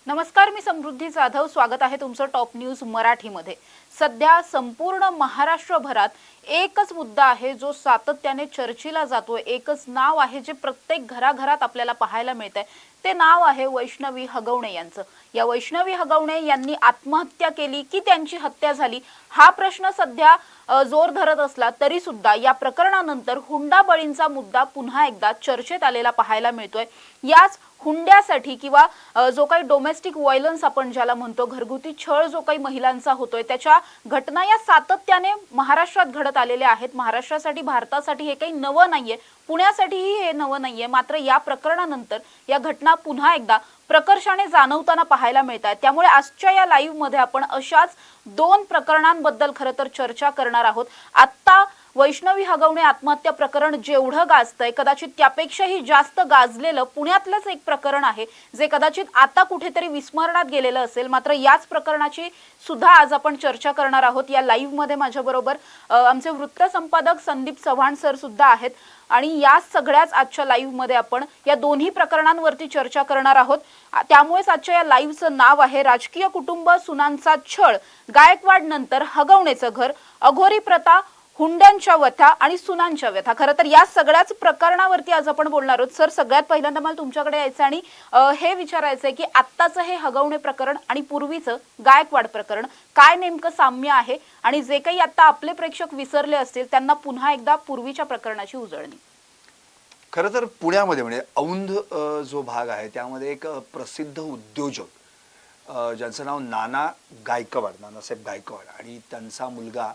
नमस्कार, मी समृद्धी जाधव. स्वागत आहे तुमचं टॉप न्यूज मराठीमध्ये. सध्या संपूर्ण महाराष्ट्रभरात एकच मुद्दा आहे जो सातत्याने चर्चेला जातोय. एकच नाव आहे जे प्रत्येक घराघरात आपल्याला पाहायला मिळतंय. ते नाव आहे वैष्णवी हगवणे यांचं. या वैष्णवी हगवणे यांनी आत्महत्या केली की त्यांची हत्या झाली, हा प्रश्न सध्या जोर धरत असला तरी सुद्धा या प्रकरणानंतर हुंडाबळींचा मुद्दा पुन्हा एकदा चर्चेत आलेला पाहायला मिळतोय. याच हुंड्यासाठी किंवा जो काही डोमेस्टिक व्हायलन्स आपण ज्याला म्हणतो, घरगुती छळ जो काही महिलांचा होतोय, त्याच्या घटना या सातत्याने महाराष्ट्रात घडत आलेल्या आहेत. महाराष्ट्रासाठी, भारतासाठी हे काही नवं नाहीये, पुण्यासाठीही हे नवं नाहीये. मात्र या प्रकरणानंतर या घटना पुन्हा एकदा प्रकर्षाने जाणवताना पाहायला मिळतात. त्यामुळे आजच्या या लाईव्ह मध्ये आपण अशाच दोन प्रकरणांबद्दल खरं तर चर्चा करणार आहोत. आता वैष्णवी हगवणे आत्महत्या प्रकरण जेवढं गाजतंय, कदाचित त्यापेक्षाही जास्त गाजलेलं पुण्यातलंच एक प्रकरण आहे जे कदाचित आता कुठेतरी विस्मरणात गेलेलं असेल. मात्र याच प्रकरणाची सुद्धा आज आपण चर्चा करणार आहोत. या लाईव्ह मध्ये माझ्याबरोबर आमचे वृत्त संपादक संदीप चव्हाण सर सुद्धा आहेत आणि या सगळ्याच आजच्या लाईव्ह मध्ये आपण या दोन्ही प्रकरणांवरती चर्चा करणार आहोत. त्यामुळेच आजच्या या लाईव्हचं नाव आहे राजकीय कुटुंब, सुनांचा छळ, गायकवाड नंतर हगवणेचं घर, अघोरी प्रथा, हुंड्यांच्या व्यथा आणि सुनांच्या व्यथा. खरं तर या सगळ्याच प्रकरणावरती आज आपण बोलणार आहोत. सर, सगळ्यात पहिल्यांदा मला तुमच्याकडे यायचं आणि हे विचारायचंय की आत्ताचं हे हगवणे प्रकरण आणि पूर्वीचं गायकवाड प्रकरण काय नेमकं साम्य आहे आणि जे काही आता आपले प्रेक्षक विसरले असतील त्यांना पुन्हा एकदा पूर्वीच्या प्रकरणाची उजळणी. खरं तर पुण्यामध्ये म्हणजे औंध जो भाग आहे त्यामध्ये एक प्रसिद्ध उद्योजक ज्यांचं नाव नानासाहेब गायकवाड आणि त्यांचा मुलगा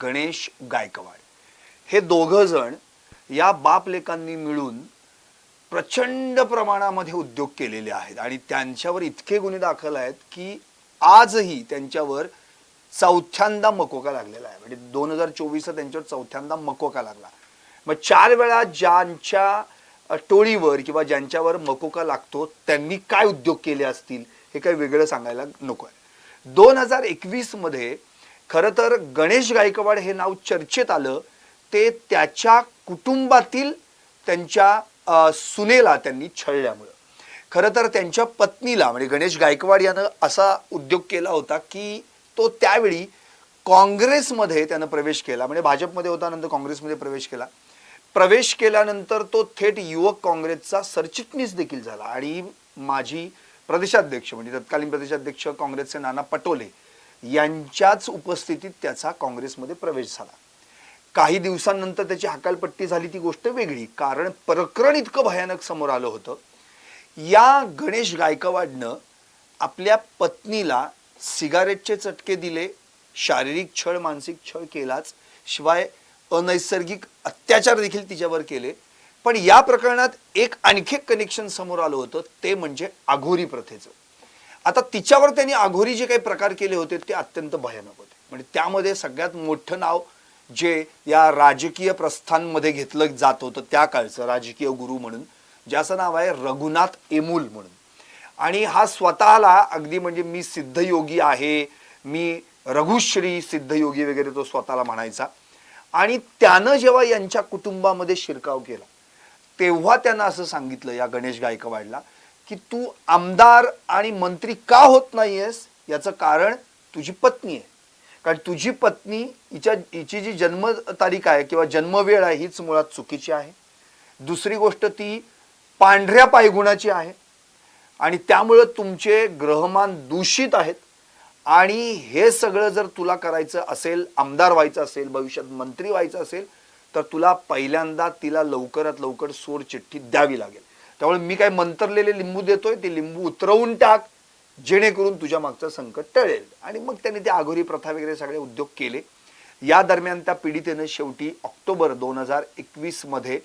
गणेश गायकवाड, हे दोघं जण या बाप लेकांनी मिळून प्रचंड प्रमाणामध्ये उद्योग केलेले आहेत आणि त्यांच्यावर इतके गुन्हे दाखल आहेत की आजही त्यांच्यावर चौथ्यांदा मकोका लागलेला आहे. म्हणजे 2024 त्यांच्यावर चौथ्यांदा मकोका लागला. मग 4 वेळा ज्यांच्या टोळीवर किंवा ज्यांच्यावर मकोका लागतो त्यांनी काय उद्योग केले असतील हे काही वेगळं सांगायला नको आहे. 2021 मध्ये खरं तर गणेश गायकवाड हे नाव चर्चेत आलं ते त्याच्या कुटुंबातील त्यांच्या सुनेला त्यांनी छळल्यामुळं. खरं तर त्यांच्या पत्नीला म्हणजे गणेश गायकवाड यानं असा उद्योग केला होता की तो त्यावेळी काँग्रेसमध्ये त्यानं प्रवेश केला. म्हणजे भाजपमध्ये होता, नंतर काँग्रेसमध्ये प्रवेश केल्यानंतर तो थेट युवक काँग्रेसचा सरचिटणीस देखील झाला आणि माजी प्रदेशाध्यक्ष म्हणजे तत्कालीन प्रदेशाध्यक्ष काँग्रेसचे नाना पटोले यांच्याच उपस्थितीत त्याचा काँग्रेसमध्ये प्रवेश झाला. काही दिवसांनंतर त्याची हकालपट्टी झाली, ती गोष्ट वेगळी. कारण प्रकरण इतकं भयानक समोर आलं होतं. या गणेश गायकवाडनं आपल्या पत्नीला सिगारेटचे चटके दिले, शारीरिक छळ, मानसिक छळ केलाच, शिवाय अनैसर्गिक अत्याचार देखील तिच्यावर केले. पण या प्रकरणात एक आणखी कनेक्शन समोर आलं होतं, ते म्हणजे अघोरी प्रथेचं. आता तिच्यावर त्यांनी अघोरी जे काही प्रकार केले होते ते अत्यंत भयानक होते. म्हणजे त्यामध्ये सगळ्यात मोठं नाव जे या राजकीय प्रस्थानमध्ये घेतलं जात होतं त्या काळचं राजकीय गुरु म्हणून, ज्याचं नाव आहे रघुनाथ एमूल म्हणून. आणि हा स्वतःला अगदी म्हणजे मी सिद्धयोगी आहे, मी रघुश्री सिद्धयोगी वगैरे तो स्वतःला म्हणायचा. आणि त्यानं जेव्हा यांच्या कुटुंबामध्ये शिरकाव केला तेव्हा त्यानं असं सांगितलं या गणेश गायकवाडला की तू आमदार आणि मंत्री का होत नाहीयेस याचं कारण तुझी पत्नी आहे. कारण तुझी पत्नी हिची जी जन्म तारीख आहे किंवा जन्मवेळ आहे हीच मुळात चुकीची आहे. दुसरी गोष्ट, ती पांढऱ्या पायगुणाची आहे आणि त्यामुळे तुमचे ग्रहमान दूषित आहेत. आणि हे सगळं जर तुला करायचं असेल, आमदार व्हायचं असेल, भविष्यात मंत्री व्हायचं असेल, तर तुला पहिल्यांदा तिला लवकरात लवकर सोड चिठ्ठी द्यावी लागेल. त्यामुळे मी काय मंत्रलेले लिंबू देतोय, ते लिंबू उतरवून टाक जेणेकरून तुझ्या मागचं संकट टळेल. आणि मग त्यांनी ते अघोरी प्रथा वगैरे सगळे उद्योग केले. या दरम्यान त्या पीडितेनं शेवटी ऑक्टोबर 2021 मध्ये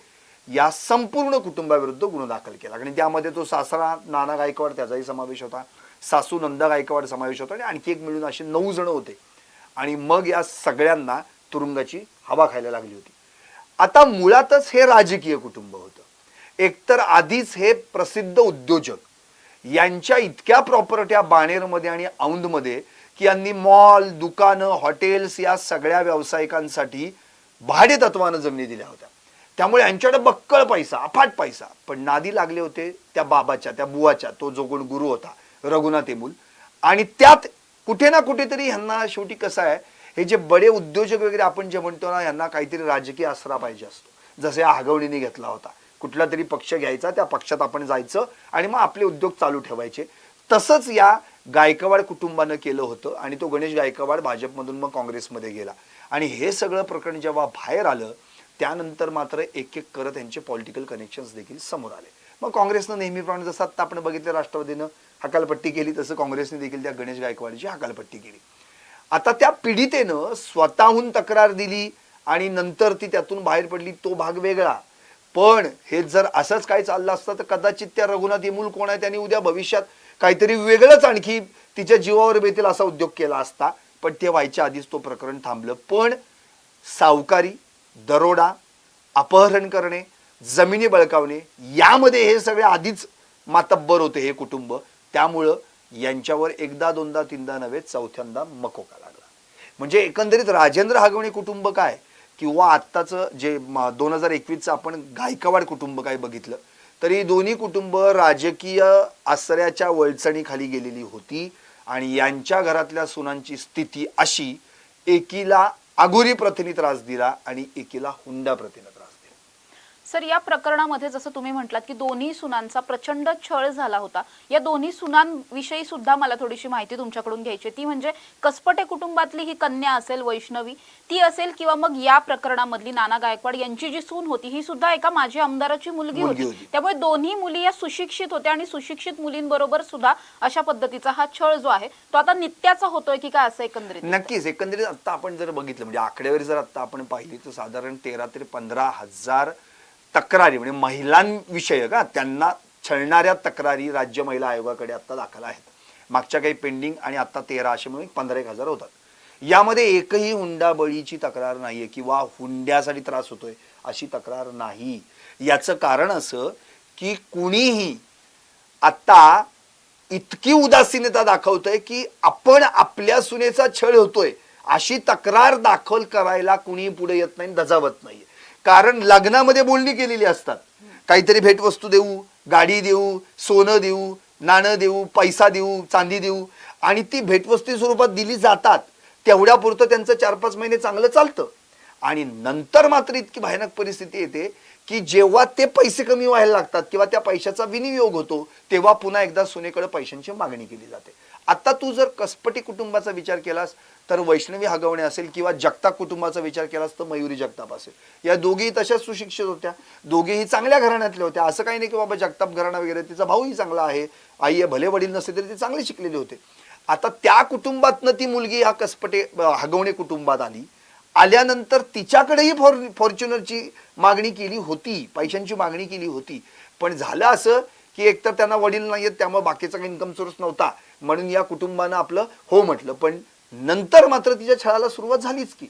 या संपूर्ण कुटुंबाविरुद्ध गुन्हा दाखल केला. आणि त्यामध्ये तो सासरा नाना गायकवाड त्याचाही समावेश होता, सासू नंदा गायकवाड समावेश होता आणि आणखी एक मिळून असे 9 जण होते. आणि मग या सगळ्यांना तुरुंगाची हवा खायला लागली होती. आता मुळातच हे राजकीय कुटुंब होतं. एकतर आधीच हे प्रसिद्ध उद्योजक यांच्या इतक्या प्रॉपर्ट्या बाणेरमध्ये आणि औंधमध्ये की यांनी मॉल, दुकानं, हॉटेल्स या सगळ्या व्यावसायिकांसाठी भाडे तत्वानं जमिनी दिल्या होत्या. त्यामुळे यांच्याकडे बक्कळ पैसा, अफाट पैसा. पण नादी लागले होते त्या बाबाच्या, त्या बुवाच्या, तो जो कोण गुरु होता रघुनाथ येमूल. आणि त्यात कुठे ना कुठेतरी ह्यांना शेवटी कसं आहे, हे जे बडे उद्योजक वगैरे आपण जे म्हणतो ना, यांना काहीतरी राजकीय आसरा पाहिजे असतो. जसे हगवणीने घेतला होता, कुठला तरी पक्ष घ्यायचा, त्या पक्षात आपण जायचं आणि मग आपले उद्योग चालू ठेवायचे. तसंच या गायकवाड कुटुंबानं केलं होतं आणि तो गणेश गायकवाड भाजपमधून मग काँग्रेसमध्ये गेला. आणि हे सगळं प्रकरण जेव्हा बाहेर आलं त्यानंतर मात्र एक एक करत यांचे पॉलिटिकल कनेक्शन्स देखील समोर आले. मग काँग्रेसनं नेहमीप्रमाणे जसं आता आपण बघितलं राष्ट्रवादीनं हकालपट्टी केली, तसं काँग्रेसने देखील त्या गणेश गायकवाडची हकालपट्टी केली. आता त्या पीडितेनं स्वतःहून तक्रार दिली आणि नंतर ती त्यातून बाहेर पडली, तो भाग वेगळा. पण हे जर असंच काही चाललं असतं तर कदाचित त्या रघुनाथ येमूल कोण आहे त्यांनी उद्या भविष्यात काहीतरी वेगळंच आणखी तिच्या जीवावर बेतील असा उद्योग केला असता. पण ते व्हायच्या आधीच तो प्रकरण थांबलं. पण सावकारी, दरोडा, अपहरण करणे, जमिनी बळकावणे यामध्ये हे सगळे आधीच मातब्बर होते हे कुटुंब. त्यामुळं यांच्यावर एकदा दोनदा तीनदा नव्हे चौथ्यांदा मकोका लागला. म्हणजे एकंदरीत राजेंद्र हगवणे कुटुंब काय किंवा आत्ताचं जे 2021चं आपण गायकवाड कुटुंब काय बघितलं तरी दोन्ही कुटुंब राजकीय आश्रयाच्या वळचणीखाली गेलेली होती. आणि यांच्या घरातल्या सुनांची स्थिती अशी, एकीला अघोरी प्रथेने त्रास दिला आणि एकीला हुंडा प्रथेने त्रास दिला. सर, या प्रकरणामध्ये जसं तुम्ही म्हटलात की दोन्ही सुनांचा प्रचंड छळ झाला होता, या दोन्ही सुनांविषयी सुद्धा मला थोडीशी माहिती तुमच्याकडून घ्यायची. ती म्हणजे कसपटे कुटुंबातली ही कन्या असेल वैष्णवी, ती असेल किंवा मग या प्रकरणामधली नाना गायकवाड यांची जी सून होती ही सुद्धा एका माजी आमदाराची मुलगी होती. त्यामुळे दोन्ही मुली या सुशिक्षित होत्या आणि सुशिक्षित मुलींबरोबर सुद्धा अशा पद्धतीचा हा छळ जो आहे तो आता नित्याचा होतोय की काय असं एकंदरीत? नक्कीच. एकंदरीत आता आपण जर बघितलं म्हणजे आकडेवारी जर आता आपण पाहिली तर साधारण 13 ते 15,000 तक्रारी म्हणजे महिलांविषयक त्यांना छळणाऱ्या तक्रारी राज्य महिला आयोगाकडे आता दाखल आहेत. मागच्या काही पेंडिंग आणि आता 13 असे म्हणून 15,000 होतात. यामध्ये एकही हुंडाबळीची तक्रार नाहीये किंवा हुंड्यासाठी त्रास होतोय अशी तक्रार नाही. याचं कारण असं की कुणीही आता इतकी उदासीनता दाखवतोय की आपण आपल्या सुनेचा छळ होतोय अशी तक्रार दाखल करायला कुणी पुढे येत नाही, दजावत नाही. कारण लग्नामध्ये बोलणी केलेली असतात, काहीतरी भेटवस्तू देऊ, गाडी देऊ, सोनं देऊ, नाणं देऊ, पैसा देऊ, चांदी देऊ आणि ती भेटवस्तू स्वरूपात दिली जातात. तेवढ्यापुरतं त्यांचं 4-5 महिने चांगलं चालतं. आणि नंतर मात्र इतकी भयानक परिस्थिती येते की जेव्हा ते पैसे कमी व्हायला लागतात किंवा त्या पैशाचा विनियोग होतो तेव्हा पुन्हा एकदा सुनेकडे पैशांची मागणी केली जाते. आता तू जर कसपटी कुटुंबाचा विचार केलास तर वैष्णवी हगवणे असेल किंवा जगताप कुटुंबाचा विचार केलास तर मयुरी जगताप असेल. या दोघेही तशाच सुशिक्षित होत्या, दोघेही चांगल्या घराण्यातल्या होत्या. असं काही नाही की बाबा जगताप घराणा वगैरे, तिचा भाऊही चांगला आहे, आई भले वडील नसते तरी ते चांगले शिकलेले होते. आता त्या कुटुंबातनं ती मुलगी ह्या कसपटे हगवणे कुटुंबात आली. आल्यानंतर तिच्याकडेही फॉर्च्युनरची मागणी केली होती, पैशांची मागणी केली होती. पण झालं असं की एकतर त्यांना वडील नाहीयेत त्यामुळे बाकीचा काही इन्कम सोर्स नव्हता म्हणून या कुटुंबानं आपलं हो म्हटलं. पण नंतर मात्र तिच्या छळाला सुरुवात झालीच की.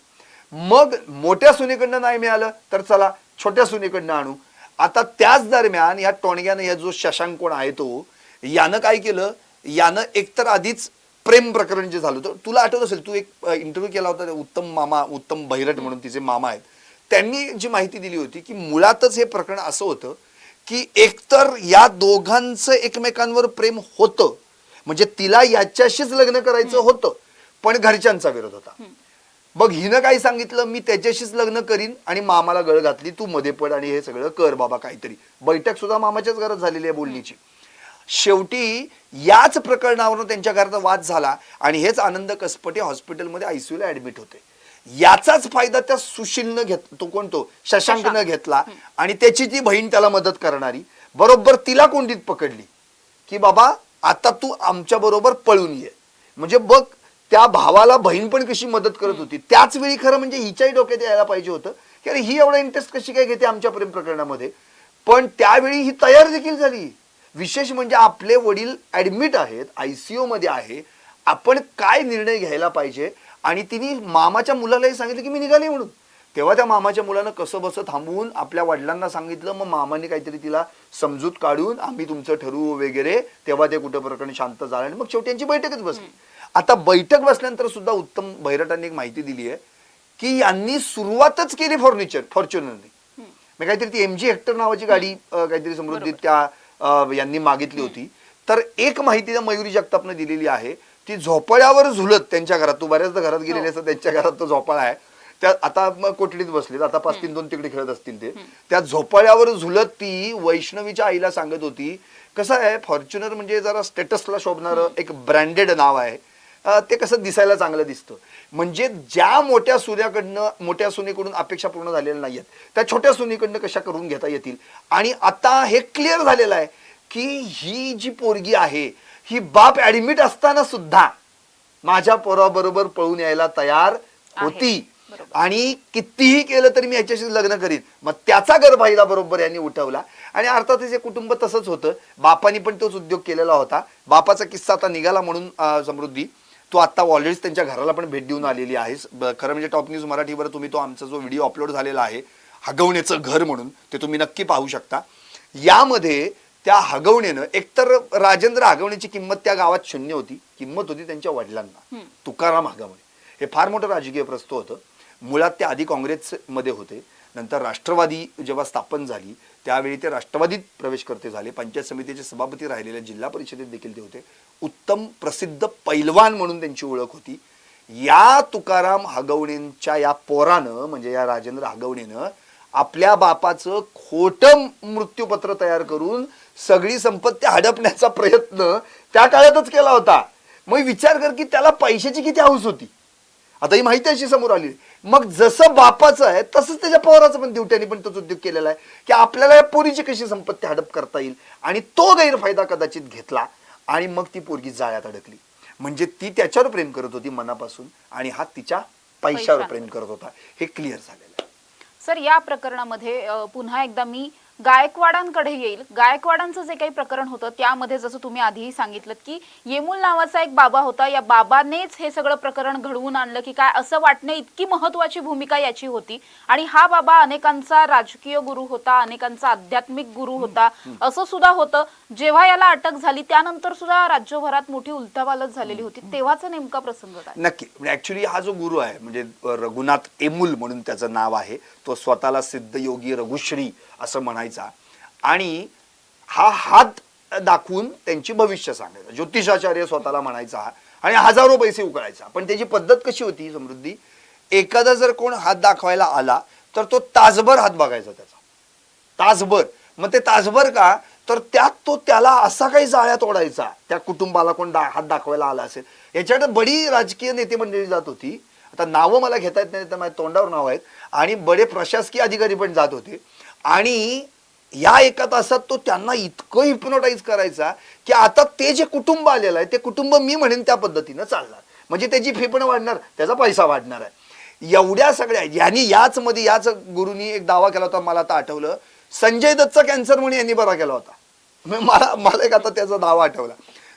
मग मोठ्या सुनेकडनं नाही मिळालं तर चला छोट्या सुनेकडनं आणू. आता त्याच दरम्यान या टोणग्यानं, या जो शशांक कोण आहे तो, यानं काय केलं, यानं एकतर आधीच प्रेम प्रकरण जे झालं होतं, तुला आठवत असेल तू एक इंटरव्ह्यू केला होता उत्तम बहिरट म्हणून तिचे मामा आहेत, त्यांनी जी माहिती दिली होती की मुळातच हे प्रकरण असं होतं की एकतर या दोघांचं एकमेकांवर प्रेम होतं, म्हणजे तिला याच्याशीच लग्न करायचं होतं पण घरच्यांचा विरोध होता. मग हिनं काय सांगितलं, मी त्याच्याशीच लग्न करीन आणि मामाला गळ घातली, तू मध्ये पड आणि हे सगळं कर बाबा काहीतरी. बैठक सुद्धा मामाच्याच घरात झालेली आहे बोलणीची. शेवटी याच प्रकरणावरून त्यांच्या घरात वाद झाला आणि हेच आनंद कसपटे हॉस्पिटलमध्ये आयसीयूला ऍडमिट होते. याचाच फायदा त्या सुशीलनं तो कोण तो शशांकनं घेतला आणि त्याची ती बहीण त्याला मदत करणारी बरोबर तिला कोंडीत पकडली की बाबा आता तू आमच्या बरोबर पळून ये. म्हणजे बघ त्या भावाला बहीण पण कशी मदत करत होती. त्याच वेळी खरं म्हणजे हिच्याही डोक्यात यायला पाहिजे होतं की अरे ही एवढा इंटरेस्ट कशी काय घेते आमच्या प्रेम प्रकरणामध्ये. पण त्यावेळी ही तयार देखील झाली. विशेष म्हणजे आपले वडील ऍडमिट आहेत, आयसीयू मध्ये आहे, आपण काय निर्णय घ्यायला पाहिजे. आणि तिने मामाच्या मुलालाही सांगितलं की मी निघाली म्हणून. तेव्हा त्या मामाच्या मुलानं कसं बसं थांबवून आपल्या वडिलांना सांगितलं. मग मामाने काहीतरी तिला समजूत काढून आम्ही तुमचं ठरवू वगैरे. तेव्हा ते कुठं प्रकरण शांत झालं आणि मग शेवटी यांची बैठकच बसली. आता बैठक बसल्यानंतर सुद्धा उत्तम बहिरटांनी एक माहिती दिली आहे की यांनी सुरुवातच केली फॉर्च्युनरने. मग काहीतरी ती MG हेक्टर नावाची गाडी काहीतरी समृद्धी त्या यांनी मागितली होती. तर एक माहिती त्या मयुरी जगतापनं दिलेली आहे, ती झोपाळ्यावर झुलत त्यांच्या घरात, तू बऱ्याचदा घरात गेलेली असं त्यांच्या घरात तो झोपाळा आहे, त्या आता मग कोठडीत बसलेत, आता 5-3-2 तिकडे खेळत असतील ते, त्या झोपाळ्यावर झुलत ती वैष्णवीच्या आईला सांगत होती. कसं आहे, फॉर्च्युनर म्हणजे जरा स्टेटसला शोभणारं एक ब्रँडेड नाव आहे, ते कसं दिसायला चांगलं दिसतं. म्हणजे ज्या मोठ्या सुनेकडून अपेक्षा पूर्ण झालेल्या नाहीयेत, त्या छोट्या सुनेकडनं कशा करून घेता येतील. आणि आता हे क्लिअर झालेलं आहे की ही जी पोरगी आहे ही बाप ऍडमिट असताना सुद्धा माझ्या पोराबरोबर पळून यायला तयार होती आणि कितीही केलं तरी मी याच्याशी लग्न करीन. मग त्याचा गर्भ आईला बरोबर यांनी उठवला. आणि अर्थातच हे कुटुंब तसंच होतं, बापानी पण तोच उद्योग केलेला होता. बापाचा किस्सा आता निघाला म्हणून समृद्धी तू आता ऑलरेडी त्यांच्या घराला पण भेट देऊन आलेली आहेस. खरं म्हणजे टॉप न्यूज मराठीवर तुम्ही तो आमचा जो व्हिडिओ अपलोड झालेला आहे हगवण्याचं घर म्हणून, ते तुम्ही नक्की पाहू शकता. यामध्ये त्या हगवणेनं, एकतर राजेंद्र हगवणेची किंमत त्या गावात शून्य होती, किंमत होती त्यांच्या वडिलांना, तुकाराम हगवणे. हे फार मोठं राजकीय प्रस्थ होतं. मुळात ते आधी काँग्रेसमध्ये होते, नंतर राष्ट्रवादी जेव्हा स्थापन झाली त्यावेळी ते राष्ट्रवादीत प्रवेशकर्ते झाले. पंचायत समितीचे सभापती राहिलेले, जिल्हा परिषदेत देखील ते होते. उत्तम प्रसिद्ध पैलवान म्हणून त्यांची ओळख होती. या तुकाराम हगवणेंच्या या पोरानं, म्हणजे या राजेंद्र हगवणेनं आपल्या बापाचं खोटं मृत्यूपत्र तयार करून सगळी संपत्ती हडपण्याचा प्रयत्न त्या काळातच केला होता. मग विचार कर की त्याला पैशाची किती हौस होती. आता ही माहिती अशी समोर आली. मग जसं बापाचं आहे तसंच त्याच्या पोराचं पण दिवट्याने पण तोच उद्योग केलेला आहे की आपल्याला या पोरीची कशी संपत्ती हडप करता येईल. आणि तो गैरफायदा कदाचित घेतला आणि मग ती पोरगी जाळ्यात अडकली. म्हणजे ती त्याच्यावर प्रेम करत होती मनापासून आणि हा तिच्या पैशावर प्रेम करत होता. हे क्लिअर झालेलं आहे. सर, या प्रकरणामध्ये पुन्हा एकदा मी गायकवाडांकडे येईल. गायकवाडांचं जे काही प्रकरण होतं त्यामध्ये जसं तुम्ही आधीही सांगितलं की येमूल नावाचा एक बाबा होता, या बाबानेच हे सगळं प्रकरण घडवून आणलं की काय, असं वाटणे इतकी महत्वाची भूमिका याची होती. आणि हा बाबा अनेकांचा राजकीय गुरु होता, अनेकांचा आध्यात्मिक गुरु होता, असं सुद्धा होतं. जेव्हा याला अटक झाली त्यानंतर सुद्धा राज्यभरात मोठी उलथापालथ झालेली होती. तेव्हाचा नेमका प्रसंग काय? नक्की, ऍक्च्युली हा जो गुरु आहे म्हणजे रघुनाथ येमूल म्हणून त्याचं नाव आहे, तो स्वतःला सिद्ध योगी रघुश्री असं म्हणायचा आणि हा हात दाखवून त्यांची भविष्य सांगायचा. ज्योतिषाचार्य स्वतःला म्हणायचा आणि हजारो पैसे उकळायचा. पण त्याची पद्धत कशी होती समृद्धी, एखादा जर कोण हात दाखवायला आला तर तो तासभर हात बघायचा त्याचा, तासभर. मग ते तासभर का, तर त्यात तो त्याला असा काही जाळ्यात ओढायचा त्या कुटुंबाला कोण हात दाखवायला आला असेल. याच्याकडे बडी राजकीय नेते मंडळी जात होती. आता नावं मला घेता येत नाही तर माझ्या तोंडावर नाव आहेत. आणि बडे प्रशासकीय अधिकारी पण जात होते. आणि या एका तासात तो त्यांना इतकं हिप्नोटाईज करायचा की आता ते जे कुटुंब आलेलं आहे ते कुटुंब मी म्हणेन त्या पद्धतीनं चालणार. म्हणजे त्याची फी पण वाढणार, त्याचा पैसा वाढणार आहे. एवढ्या सगळ्या याच मध्ये याच गुरुनी एक दावा केला होता, मला आता आठवलं, संजय दत्तचा कॅन्सर म्हणून यांनी बरा केला होता. मला एक आता त्याचा दावा आठवला.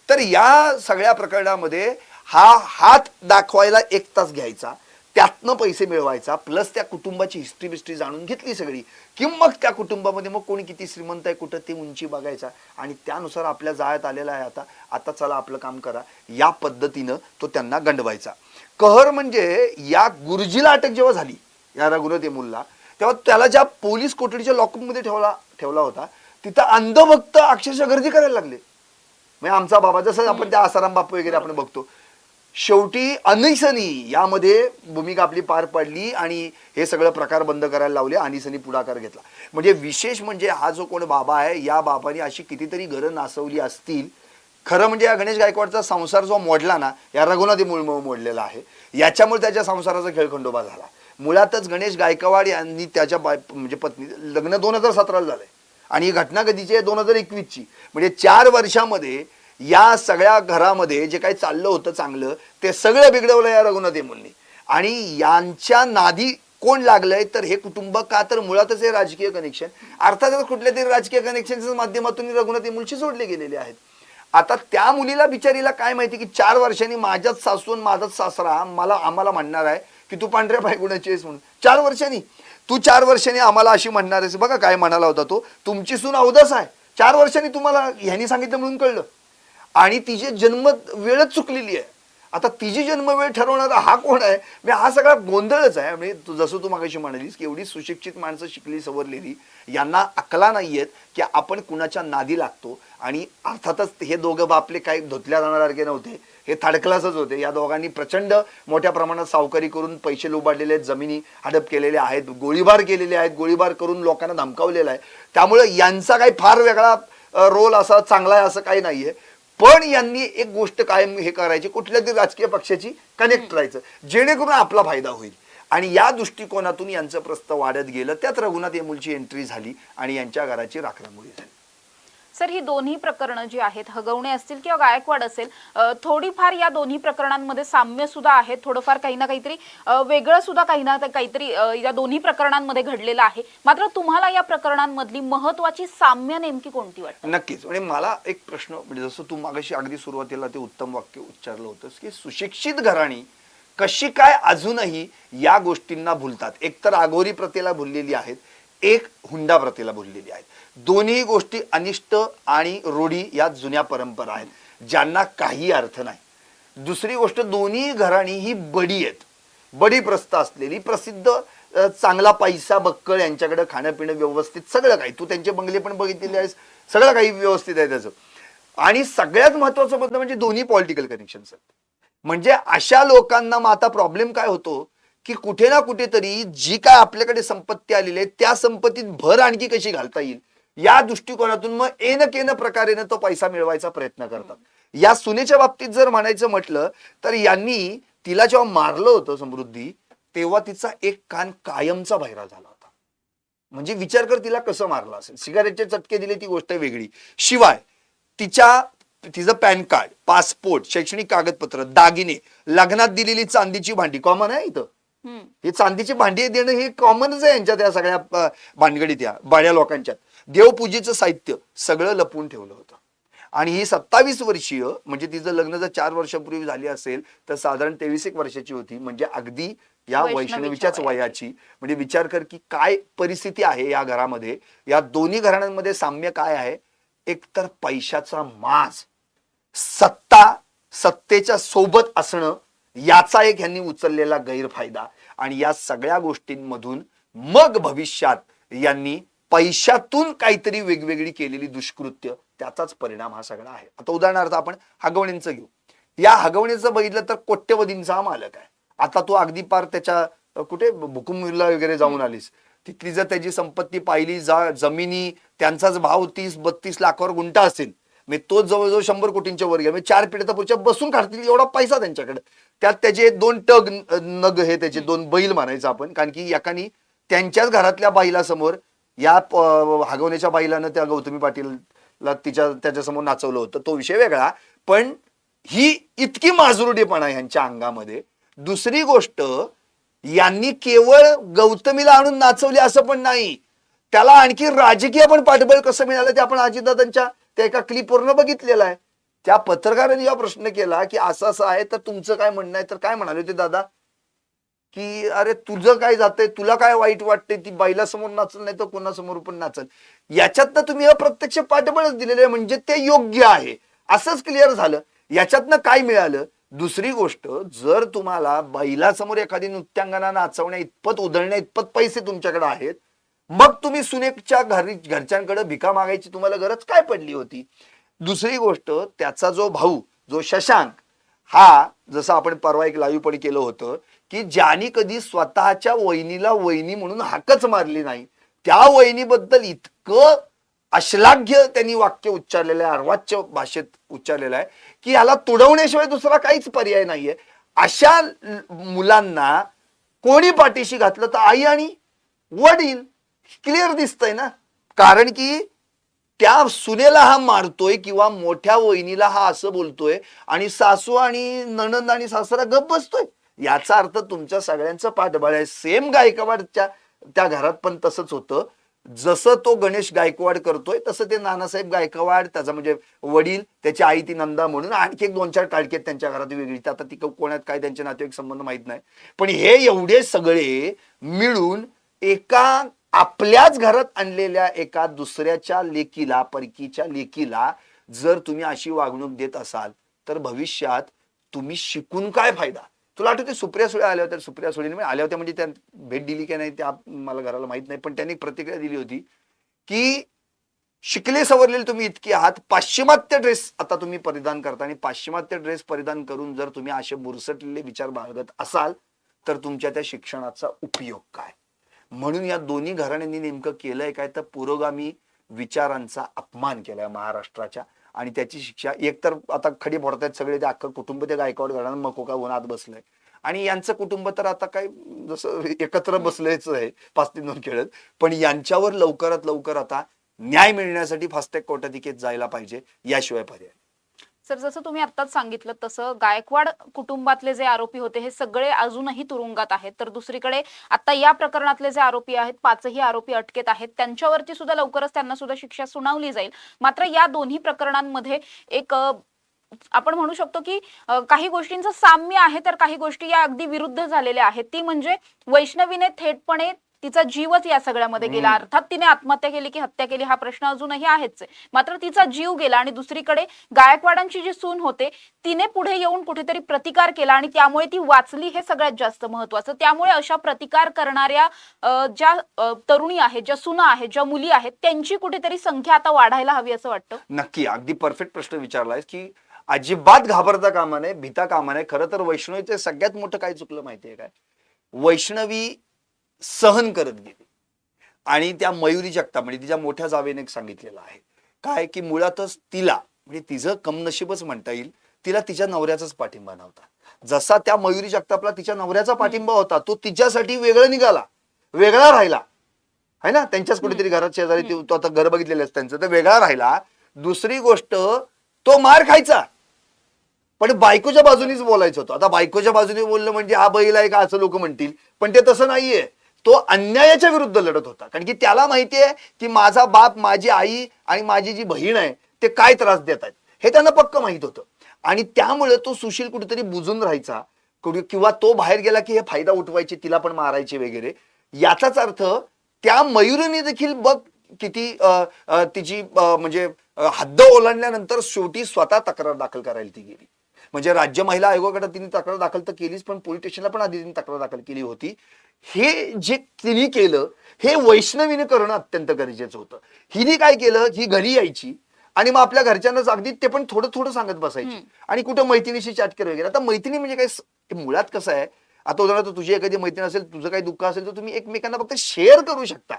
तर या सगळ्या प्रकरणामध्ये हा हात दाखवायला 1 तास घ्यायचा, त्यातनं पैसे मिळवायचा, प्लस त्या कुटुंबाची हिस्ट्री जाणून घेतली सगळी की मग त्या कुटुंबामध्ये मग कोणी किती श्रीमंत आहे, कुठं ते उंची बघायचा आणि त्यानुसार आपल्या जाळ्यात आलेला आहे आता चला आपलं काम करा, या पद्धतीनं तो त्यांना गंडवायचा. कहर म्हणजे या गुरुजीला अटक जेव्हा झाली या रघुनाथ येमूलला, तेव्हा त्याला ज्या पोलीस कोठडीच्या लॉकअपमध्ये ठेवला होता तिथं अंधभक्त अक्षरशः गर्दी करायला लागले. म्हणजे आमचा बाबा, जसं आपण त्या आसाराम बापू वगैरे आपण बघतो. शेवटी अनिसनी यामध्ये भूमिका आपली पार पडली आणि हे सगळं प्रकार बंद करायला लावले. अनिसनी पुढाकार घेतला. म्हणजे विशेष म्हणजे हा जो कोण बाबा आहे, या बाबाने अशी कितीतरी घरं नासवली असतील. खरं म्हणजे या गणेश गायकवाडचा संसार जो मोडला ना, या रघुनाथ येमूलमुळे मोडलेला आहे. याच्यामुळे त्याच्या संसाराचा खेळखंडोबा झाला. मुळातच गणेश गायकवाड यांनी त्याच्या म्हणजे पत्नी लग्न 2017 झालंय आणि ही घटना कधीची आहे, 2021ची. म्हणजे 4 वर्षामध्ये या सगळ्या घरामध्ये जे काही चाललं होतं चांगलं ते सगळं बिघडवलं या रघुनाथ येमूलने. आणि यांच्या नादी कोण लागलंय तर हे कुटुंब, का तर मुळातच हे राजकीय कनेक्शन, अर्थातच कुठल्या तरी राजकीय कनेक्शनच्या माध्यमातून रघुनाथ येमूलशी जोडले गेलेले आहेत. आता त्या मुलीला बिचारीला काय माहिती की 4 वर्षांनी माझ्याच सासून माझाच सासरा आम्हाला म्हणणार आहे की तू पांढऱ्या बायगुणाची आहेस म्हणून. 4 वर्षांनी तू 4 वर्षांनी आम्हाला अशी म्हणणार आहेस. बघा काय म्हणाला होता तो, तुमची सून अवदस आहे, 4 वर्षांनी तुम्हाला ह्यांनी सांगितलं म्हणून कळलं. आणि तिची जन्म वेळच चुकलेली आहे. आता तिची जन्मवेळ ठरवणारा हा कोण आहे? म्हणजे हा सगळा गोंधळच आहे. म्हणजे जसं तू मागाशी म्हणालीस की एवढी सुशिक्षित माणसं, शिकली सवरलेली, यांना अकला नाहीयेत की आपण कुणाच्या नादी लागतो. आणि अर्थातच हे दोघं बापले काही धुतल्या जाणारे नव्हते, हे थर्ड क्लासच होते. या दोघांनी प्रचंड मोठ्या प्रमाणात सावकारी करून पैसे लुबाडलेले आहेत, जमिनी हडप केलेले आहेत, गोळीबार केलेले आहेत, गोळीबार करून लोकांना धमकावलेला आहे. त्यामुळे यांचा काही फार वेगळा रोल असा चांगला आहे असं काही नाहीये. पण यांनी एक गोष्ट कायम हे करायची, कुठल्या तरी राजकीय पक्षाची कनेक्ट करायचं, जेणेकरून आपला फायदा होईल. आणि या दृष्टिकोनातून यांचं प्रस्थ वाढत गेलं. त्यात रघुनाथ येमुलची एंट्री झाली आणि यांच्या घराची राखरांगोळी झाली. सर, ही दोन्ही प्रकरणं जी आहेत, हगवणे असतील किंवा गायकवाड असेल, थोडीफार या दोन्ही प्रकरणांमध्ये साम्य सुद्धा आहे, थोडंफार काही ना काहीतरी वेगळं सुद्धा काही ना काहीतरी या दोन्ही प्रकरणांमध्ये घडलेलं आहे. मात्र तुम्हाला या प्रकरणांमधली महत्वाची साम्य नेमकी कोणती वाटते? नक्कीच. म्हणजे मला एक प्रश्न, म्हणजे जसं तू मागाशी अगदी सुरुवातीला ते उत्तम वाक्य उच्चारलं होतंस की सुशिक्षित घराणी कशी काय अजूनही या गोष्टींना भुलतात. एकतर आघोरी प्रथेला भुललेली आहेत, एक हुंडा प्रथेला भुललेली आहेत. दोन्ही गोष्टी अनिष्ट आणि रूढी या जुन्या परंपरा आहेत, ज्यांना काही अर्थ नाही. दुसरी गोष्ट, दोन्ही घराणी ही बडी आहेत, बडी प्रस्थ असलेली, प्रसिद्ध, चांगला पैसा बक्कळ, यांच्याकडे खाणं पिणं व्यवस्थित, सगळं काही. तू त्यांचे बंगले पण बघितलेले आहेस, सगळं काही व्यवस्थित आहे त्याचं. आणि सगळ्यात महत्वाचं मुद्दा म्हणजे दोन्ही पॉलिटिकल कनेक्शन्स आहेत. म्हणजे अशा लोकांना मग आता प्रॉब्लेम काय होतो की कुठे ना कुठेतरी जी काय आपल्याकडे संपत्ती आलेली आहे त्या संपत्तीत भर आणखी कशी घालता येईल या दृष्टिकोनातून मग केन प्रकारे तो पैसा मिळवायचा प्रयत्न करतात. या सुनेच्या बाबतीत जर म्हणायचं म्हटलं तर यांनी तिला जेव्हा मारलं होतं समृद्धी, तेव्हा तिचा एक कान कायमचा बहिरा झाला होता. म्हणजे विचार कर तिला कसं मारलं असेल. सिगारेटचे चटके दिले ती गोष्ट वेगळी, शिवाय तिचं पॅन कार्ड, पासपोर्ट, शैक्षणिक कागदपत्र, दागिने, लग्नात दिलेली चांदीची भांडी, कॉमन आहे इथं. ही चांदीची भांडी देणं हे कॉमनच आहे यांच्यात, या सगळ्या भानगडीत, या बाड्या लोकांच्यात. देवपूजेचं साहित्य सगळं लपवून ठेवलं होतं. आणि ही 27 वर्षीय, म्हणजे तिचं लग्न जर 4 वर्षापूर्वी झाली असेल तर साधारण 23 वर्षाची होती. म्हणजे अगदी या वैष्णवीच्याच वयाची. म्हणजे विचार कर की काय परिस्थिती आहे या घरामध्ये. या दोन्ही घराण्यांमध्ये साम्य काय आहे? एकतर पैशाचा माज, सत्तेच्या सोबत असणं, याचा एक ह्यांनी उचललेला गैरफायदा. आणि या सगळ्या गोष्टींमधून मग भविष्यात यांनी पैशातून काहीतरी वेगवेगळी केलेली दुष्कृत्य, त्याचाच परिणाम हा सगळा आहे. आता उदाहरणार्थ आपण हगवणींचं घेऊ. या हगवणीचं बघितलं तर कोट्यवधींचा मालक आहे. आता तू अगदी पार त्याच्या कुठे भुकुमला वगैरे जाऊन आलीस, तिथली जर त्याची संपत्ती पाहिली, जमिनी, त्यांचाच भाव 30-32 लाखावर गुंठा असेल. म्हणजे तो जवळजवळ 100 कोटींच्या वर गेला. म्हणजे 4 पिढ्या तर पुढच्या बसून काढतील एवढा पैसा त्यांच्याकडे. त्यात त्याचे 2 टग नग हे त्याचे 2 बैल म्हणायचं आपण, कारण की एकानी त्यांच्याच घरातल्या बाईला या हगवण्याच्या बाईलानं त्या गौतमी पाटीलला त्याच्यासमोर नाचवलं होतं, तो विषय वेगळा. पण ही इतकी माजुरडेपणा ह्यांच्या अंगामध्ये. दुसरी गोष्ट, यांनी केवळ गौतमीला आणून नाचवले असं पण नाही, त्याला आणखी राजकीय पण पाठबळ कसं मिळालं ते आपण अजितदादांच्या त्या एका क्लिपवरनं बघितलेलं आहे. त्या पत्रकारांनी हा प्रश्न केला की असं असं आहे तर तुमचं काय म्हणणं आहे. तर काय म्हणाले होते दादा की अरे तुझं काय जातंय, तुला काय वाईट वाटतंय, ती बाईला समोर नाचल नाही तर कोणासमोर पण नाचल. याच्यातनं तुम्ही अप्रत्यक्ष पाठबळच दिलेलं आहे, म्हणजे ते योग्य आहे असंच क्लिअर झालं. याच्यातनं काय मिळालं? दुसरी गोष्ट, जर तुम्हाला बैलासमोर एखादी नृत्यांगना नाचवण्या इतपत, उधळण्या इतपत पैसे तुमच्याकडे आहेत, मग तुम्ही सुनेच्या घरच्यांकडे भिका मागायची तुम्हाला गरज काय पडली होती? दुसरी गोष्ट, त्याचा जो भाऊ, जो शशांक, हा जसं आपण परवा एक लाईव्ह पण केलं होतं की ज्यानी कधी स्वतःच्या वहिनीला वहिनी म्हणून हाकच मारली नाही, त्या वहिनीबद्दल इतकं अश्लाघ्य त्यांनी वाक्य उच्चारलेलं आहे, अर्वाच्य भाषेत उच्चारलेलं आहे की याला तुडवण्याशिवाय दुसरा काहीच पर्याय नाहीये. अशा मुलांना कोणी पाठीशी घातलं तर आई आणि वडील. क्लिअर दिसतंय ना. कारण की त्या सुनेला हा मारतोय किंवा मोठ्या वहिनीला हा असं बोलतोय आणि सासू आणि नणंद आणि सासरा गप बसतोय. याचा अर्थ तुमच्या सगळ्यांचं पाठबळ आहे. सेम गायकवाडच्या त्या घरात पण तसंच होतं. जसं तो गणेश गायकवाड करतोय तसं ते नानासाहेब गायकवाड, त्याचा म्हणजे वडील, त्याची आई ती नंदा म्हणून आणखी 1-2-4 टाळकेत त्यांच्या घरात वेगळी. आता ती कोणात काय त्यांचे नातेवाईक संबंध माहित नाही. पण हे एवढे सगळे मिळून एका आपल्याच घरात आणलेल्या एका दुसऱ्याच्या लेकीला, परकीच्या लेकीला जर तुम्ही अशी वागणूक देत असाल तर भविष्यात तुम्ही शिकून काय फायदा? तुला आठवते सुप्रिया सुळे आल्या होत्या, सुप्रिया सुळेने आल्या होत्या म्हणजे त्या भेट दिली की नाही त्या मला घराला माहित नाही, पण त्यांनी प्रतिक्रिया दिली होती की शिकले सवरलेले तुम्ही इतके आहात, पाश्चिमात्य ड्रेस आता तुम्ही परिधान करता आणि पाश्चिमात्य ड्रेस परिधान करून जर तुम्ही असे बुरसटलेले विचार बाळगत असाल तर तुमच्या त्या शिक्षणाचा उपयोग काय? म्हणून या दोन्ही घराण्यांनी नेमकं केलंय काय तर पुरोगामी विचारांचा अपमान केलाय महाराष्ट्राच्या, आणि त्याची शिक्षा एकतर आता खडी फोडतायत सगळे, ते अख्खं कुटुंब ते गायकवाड घराणं मकोका उन्हात बसलंय आणि यांचं कुटुंब तर आता काय जसं एकत्र बसलेच आहे 5-3-2 खेळत, पण यांच्यावर लवकरात लवकर आता न्याय मिळण्यासाठी फास्टॅग कोर्टाधिकेत जायला पाहिजे, याशिवाय पर्याय. सर, जसं तुम्ही आत्ताच सांगितलं तसं गायकवाड कुटुंबातले जे आरोपी होते हे सगळे अजूनही तुरुंगात आहेत, तर दुसरीकडे आता या प्रकरणातले जे आरोपी आहेत 5ही आरोपी अटकेत आहेत, त्यांच्यावरती सुद्धा लवकरच त्यांना सुद्धा शिक्षा सुनावली जाईल. मात्र या दोन्ही प्रकरणांमध्ये एक आपण म्हणू शकतो की काही गोष्टींचं साम्य आहे तर काही गोष्टी या अगदी विरुद्ध झालेल्या आहेत. ती म्हणजे वैष्णवीने थेटपणे तिचा जीवच या सगळ्यामध्ये गेला. अर्थात तिने आत्महत्या केली की हत्या केली हा प्रश्न अजूनही आहेच आहे, मात्र तिचा जीव गेला. आणि दुसरीकडे गायकवाडांची जी सून होते तिने पुढे येऊन कुठेतरी प्रतिकार केला आणि त्यामुळे ती वाचली, हे सगळ्यात जास्त महत्वाचं. त्यामुळे अशा प्रतिकार करणाऱ्या ज्या तरुणी आहेत, ज्या सुना आहेत, ज्या मुली आहेत, त्यांची कुठेतरी संख्या आता वाढायला हवी असं वाटतं. नक्की, अगदी परफेक्ट प्रश्न विचारलाय की अजिबात घाबरता कामा नये, भीता कामा नये. खरं तर वैष्णवीचं सगळ्यात मोठं काय चुकलं माहितीये काय? वैष्णवी सहन करत गेली आणि त्या मयुरी जगताप म्हणजे तिच्या मोठ्या जावेने सांगितलेलं आहे काय की मुळातच तिला म्हणजे तिचं कमनशीबच म्हणता येईल, तिला तिच्या नवऱ्याचाच पाठिंबा नव्हता. जसा त्या मयुरी जगतापला तिच्या नवऱ्याचा पाठिंबा होता, तो तिच्यासाठी वेगळा निघाला, वेगळा राहिला है ना. त्यांच्याच कुठेतरी घरात शेजारी तो आता घर बघितलेलं त्यांचं, तर वेगळा राहिला. दुसरी गोष्ट, तो मार खायचा पण बायकोच्या बाजूनीच बोलायचं होतं. आता बायकोच्या बाजूने बोललं म्हणजे हा बैल आहे का असं लोक म्हणतील, पण ते तसं नाहीये. तो अन्यायाच्या विरुद्ध लढत होता, कारण की त्याला माहितीये की माझा बाप, माझी आई आणि माझी जी बहीण आहे ते काय त्रास देत आहेत हे त्यांना पक्क माहित होतं. आणि त्यामुळे तो सुशील कुठेतरी बुजून राहायचा किंवा तो बाहेर गेला की हे फायदा उठवायचे, तिला पण मारायचे वगैरे. याचाच अर्थ त्या मयुरीने देखील बघ किती तिची म्हणजे हद्द ओलांडल्यानंतर शेवटी स्वतः तक्रार दाखल करायला ती गेली. म्हणजे राज्य महिला आयोगाकडे तिने तक्रार दाखल तर केलीच, पण पोलीस स्टेशनला पण आधी तिने तक्रार दाखल केली होती. हे जे तिने केलं हे वैष्णवीने करणं अत्यंत गरजेचं होतं. हिने काय केलं, ही घरी यायची आणि मग आपल्या घरच्यांनाच अगदी ते पण थोडं थोडं सांगत बसायची आणि कुठं मैत्रिणीशी चॅटकर वगैरे. आता मैत्रिणी म्हणजे काय, मुळात कसं आहे, आता उदाहरणार्थ तुझी एखादी मैत्रीण असेल, तुझं काही दुःख असेल तर तुम्ही एकमेकांना फक्त शेअर करू शकता,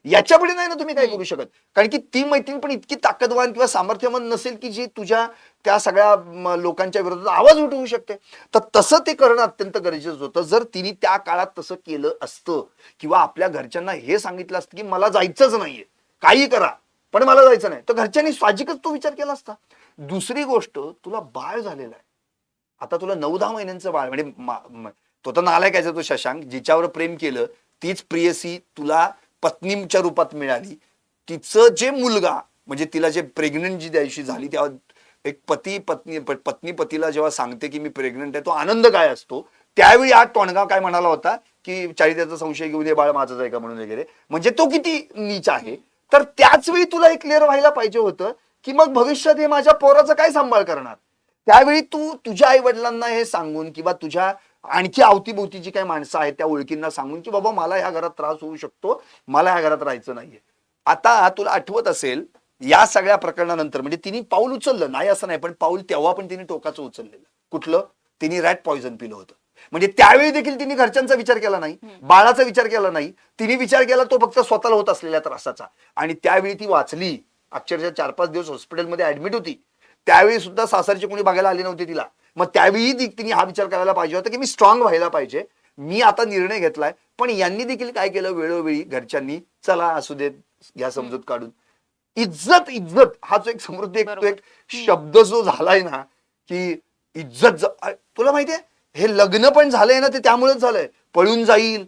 याच्यापुढे नाही ना तुम्ही काय करू शकत. कारण की ती मैत्रीण पण इतकी ताकदवान किंवा सामर्थ्यवान नसेल की जी तुझ्या त्या सगळ्या लोकांच्या विरोधात आवाज उठवू शकते. तर तसं ते करणं अत्यंत गरजेचं होतं. जर तिने त्या काळात तसं केलं असतं किंवा आपल्या घरच्यांना हे सांगितलं असतं की मला जायचंच नाहीये, काही करा पण मला जायचं नाही, तर घरच्यांनी साहजिकच तो विचार केला असता. दुसरी गोष्ट, तुला बाळ झालेलं आहे, आता तुला 9-10 महिन्यांचं बाळ, म्हणजे तो तर नालायकायचा तो शशांक, जिच्यावर प्रेम केलं तीच प्रियसी तुला पत्नीच्या रूपात मिळाली. तिचं जे मुलगा म्हणजे तिला जे प्रेग्नंट जी दिवशी झाली तेव्हा एक पत्नी पतीला जेव्हा सांगते की मी प्रेग्नंट आहे, तो आनंद काय असतो. त्यावेळी हा टोणगा काय म्हणाला होता की चारित्र्याचा संशय घेऊन ये, बाळ माझंच आहे का म्हणून वगैरे. म्हणजे तो किती नीच आहे. तर त्याच वेळी तुला हे क्लिअर व्हायला पाहिजे होतं की मग भविष्यात हे माझ्या पोराचा काय सांभाळ करणार. त्यावेळी तू तुझ्या आई वडिलांना हे सांगून किंवा तुझ्या आणखी अवतीभोवतीची काही माणसं आहेत त्या ओळखींना सांगून की बाबा मला ह्या घरात त्रास होऊ शकतो, मला ह्या घरात राहायचं नाहीये. आता तुला आठवत असेल या सगळ्या प्रकरणानंतर म्हणजे तिने पाऊल उचललं नाही असं नाही, पण पाऊल तेव्हा पण तिने टोकाचं उचललेलं. कुठलं? तिने रॅट पॉइझन पिलं होतं. म्हणजे त्यावेळी देखील तिने घरच्यांचा विचार केला नाही, बाळाचा विचार केला नाही, तिने विचार केला तो फक्त स्वतःला होत असलेल्या त्रासाचा. आणि त्यावेळी ती वाचली, अक्षरशः 4-5 दिवस हॉस्पिटलमध्ये ऍडमिट होती. त्यावेळी सुद्धा सासरची कोणी बघायला आली नव्हती तिला. मग त्यावेळी तिने हा विचार करायला पाहिजे होता की मी स्ट्रॉंग व्हायला पाहिजे, मी आता निर्णय घेतलाय. पण यांनी देखील काय केलं, वेळोवेळी घरच्यांनी चला असू देत घ्या समजूत काढून. इज्जत इज्जत हा जो एक समृद्ध एक शब्द जो झालाय ना की इज्जत, तुला माहितीये हे लग्न पण झालंय ना ते त्यामुळेच झालंय. पळून जाईल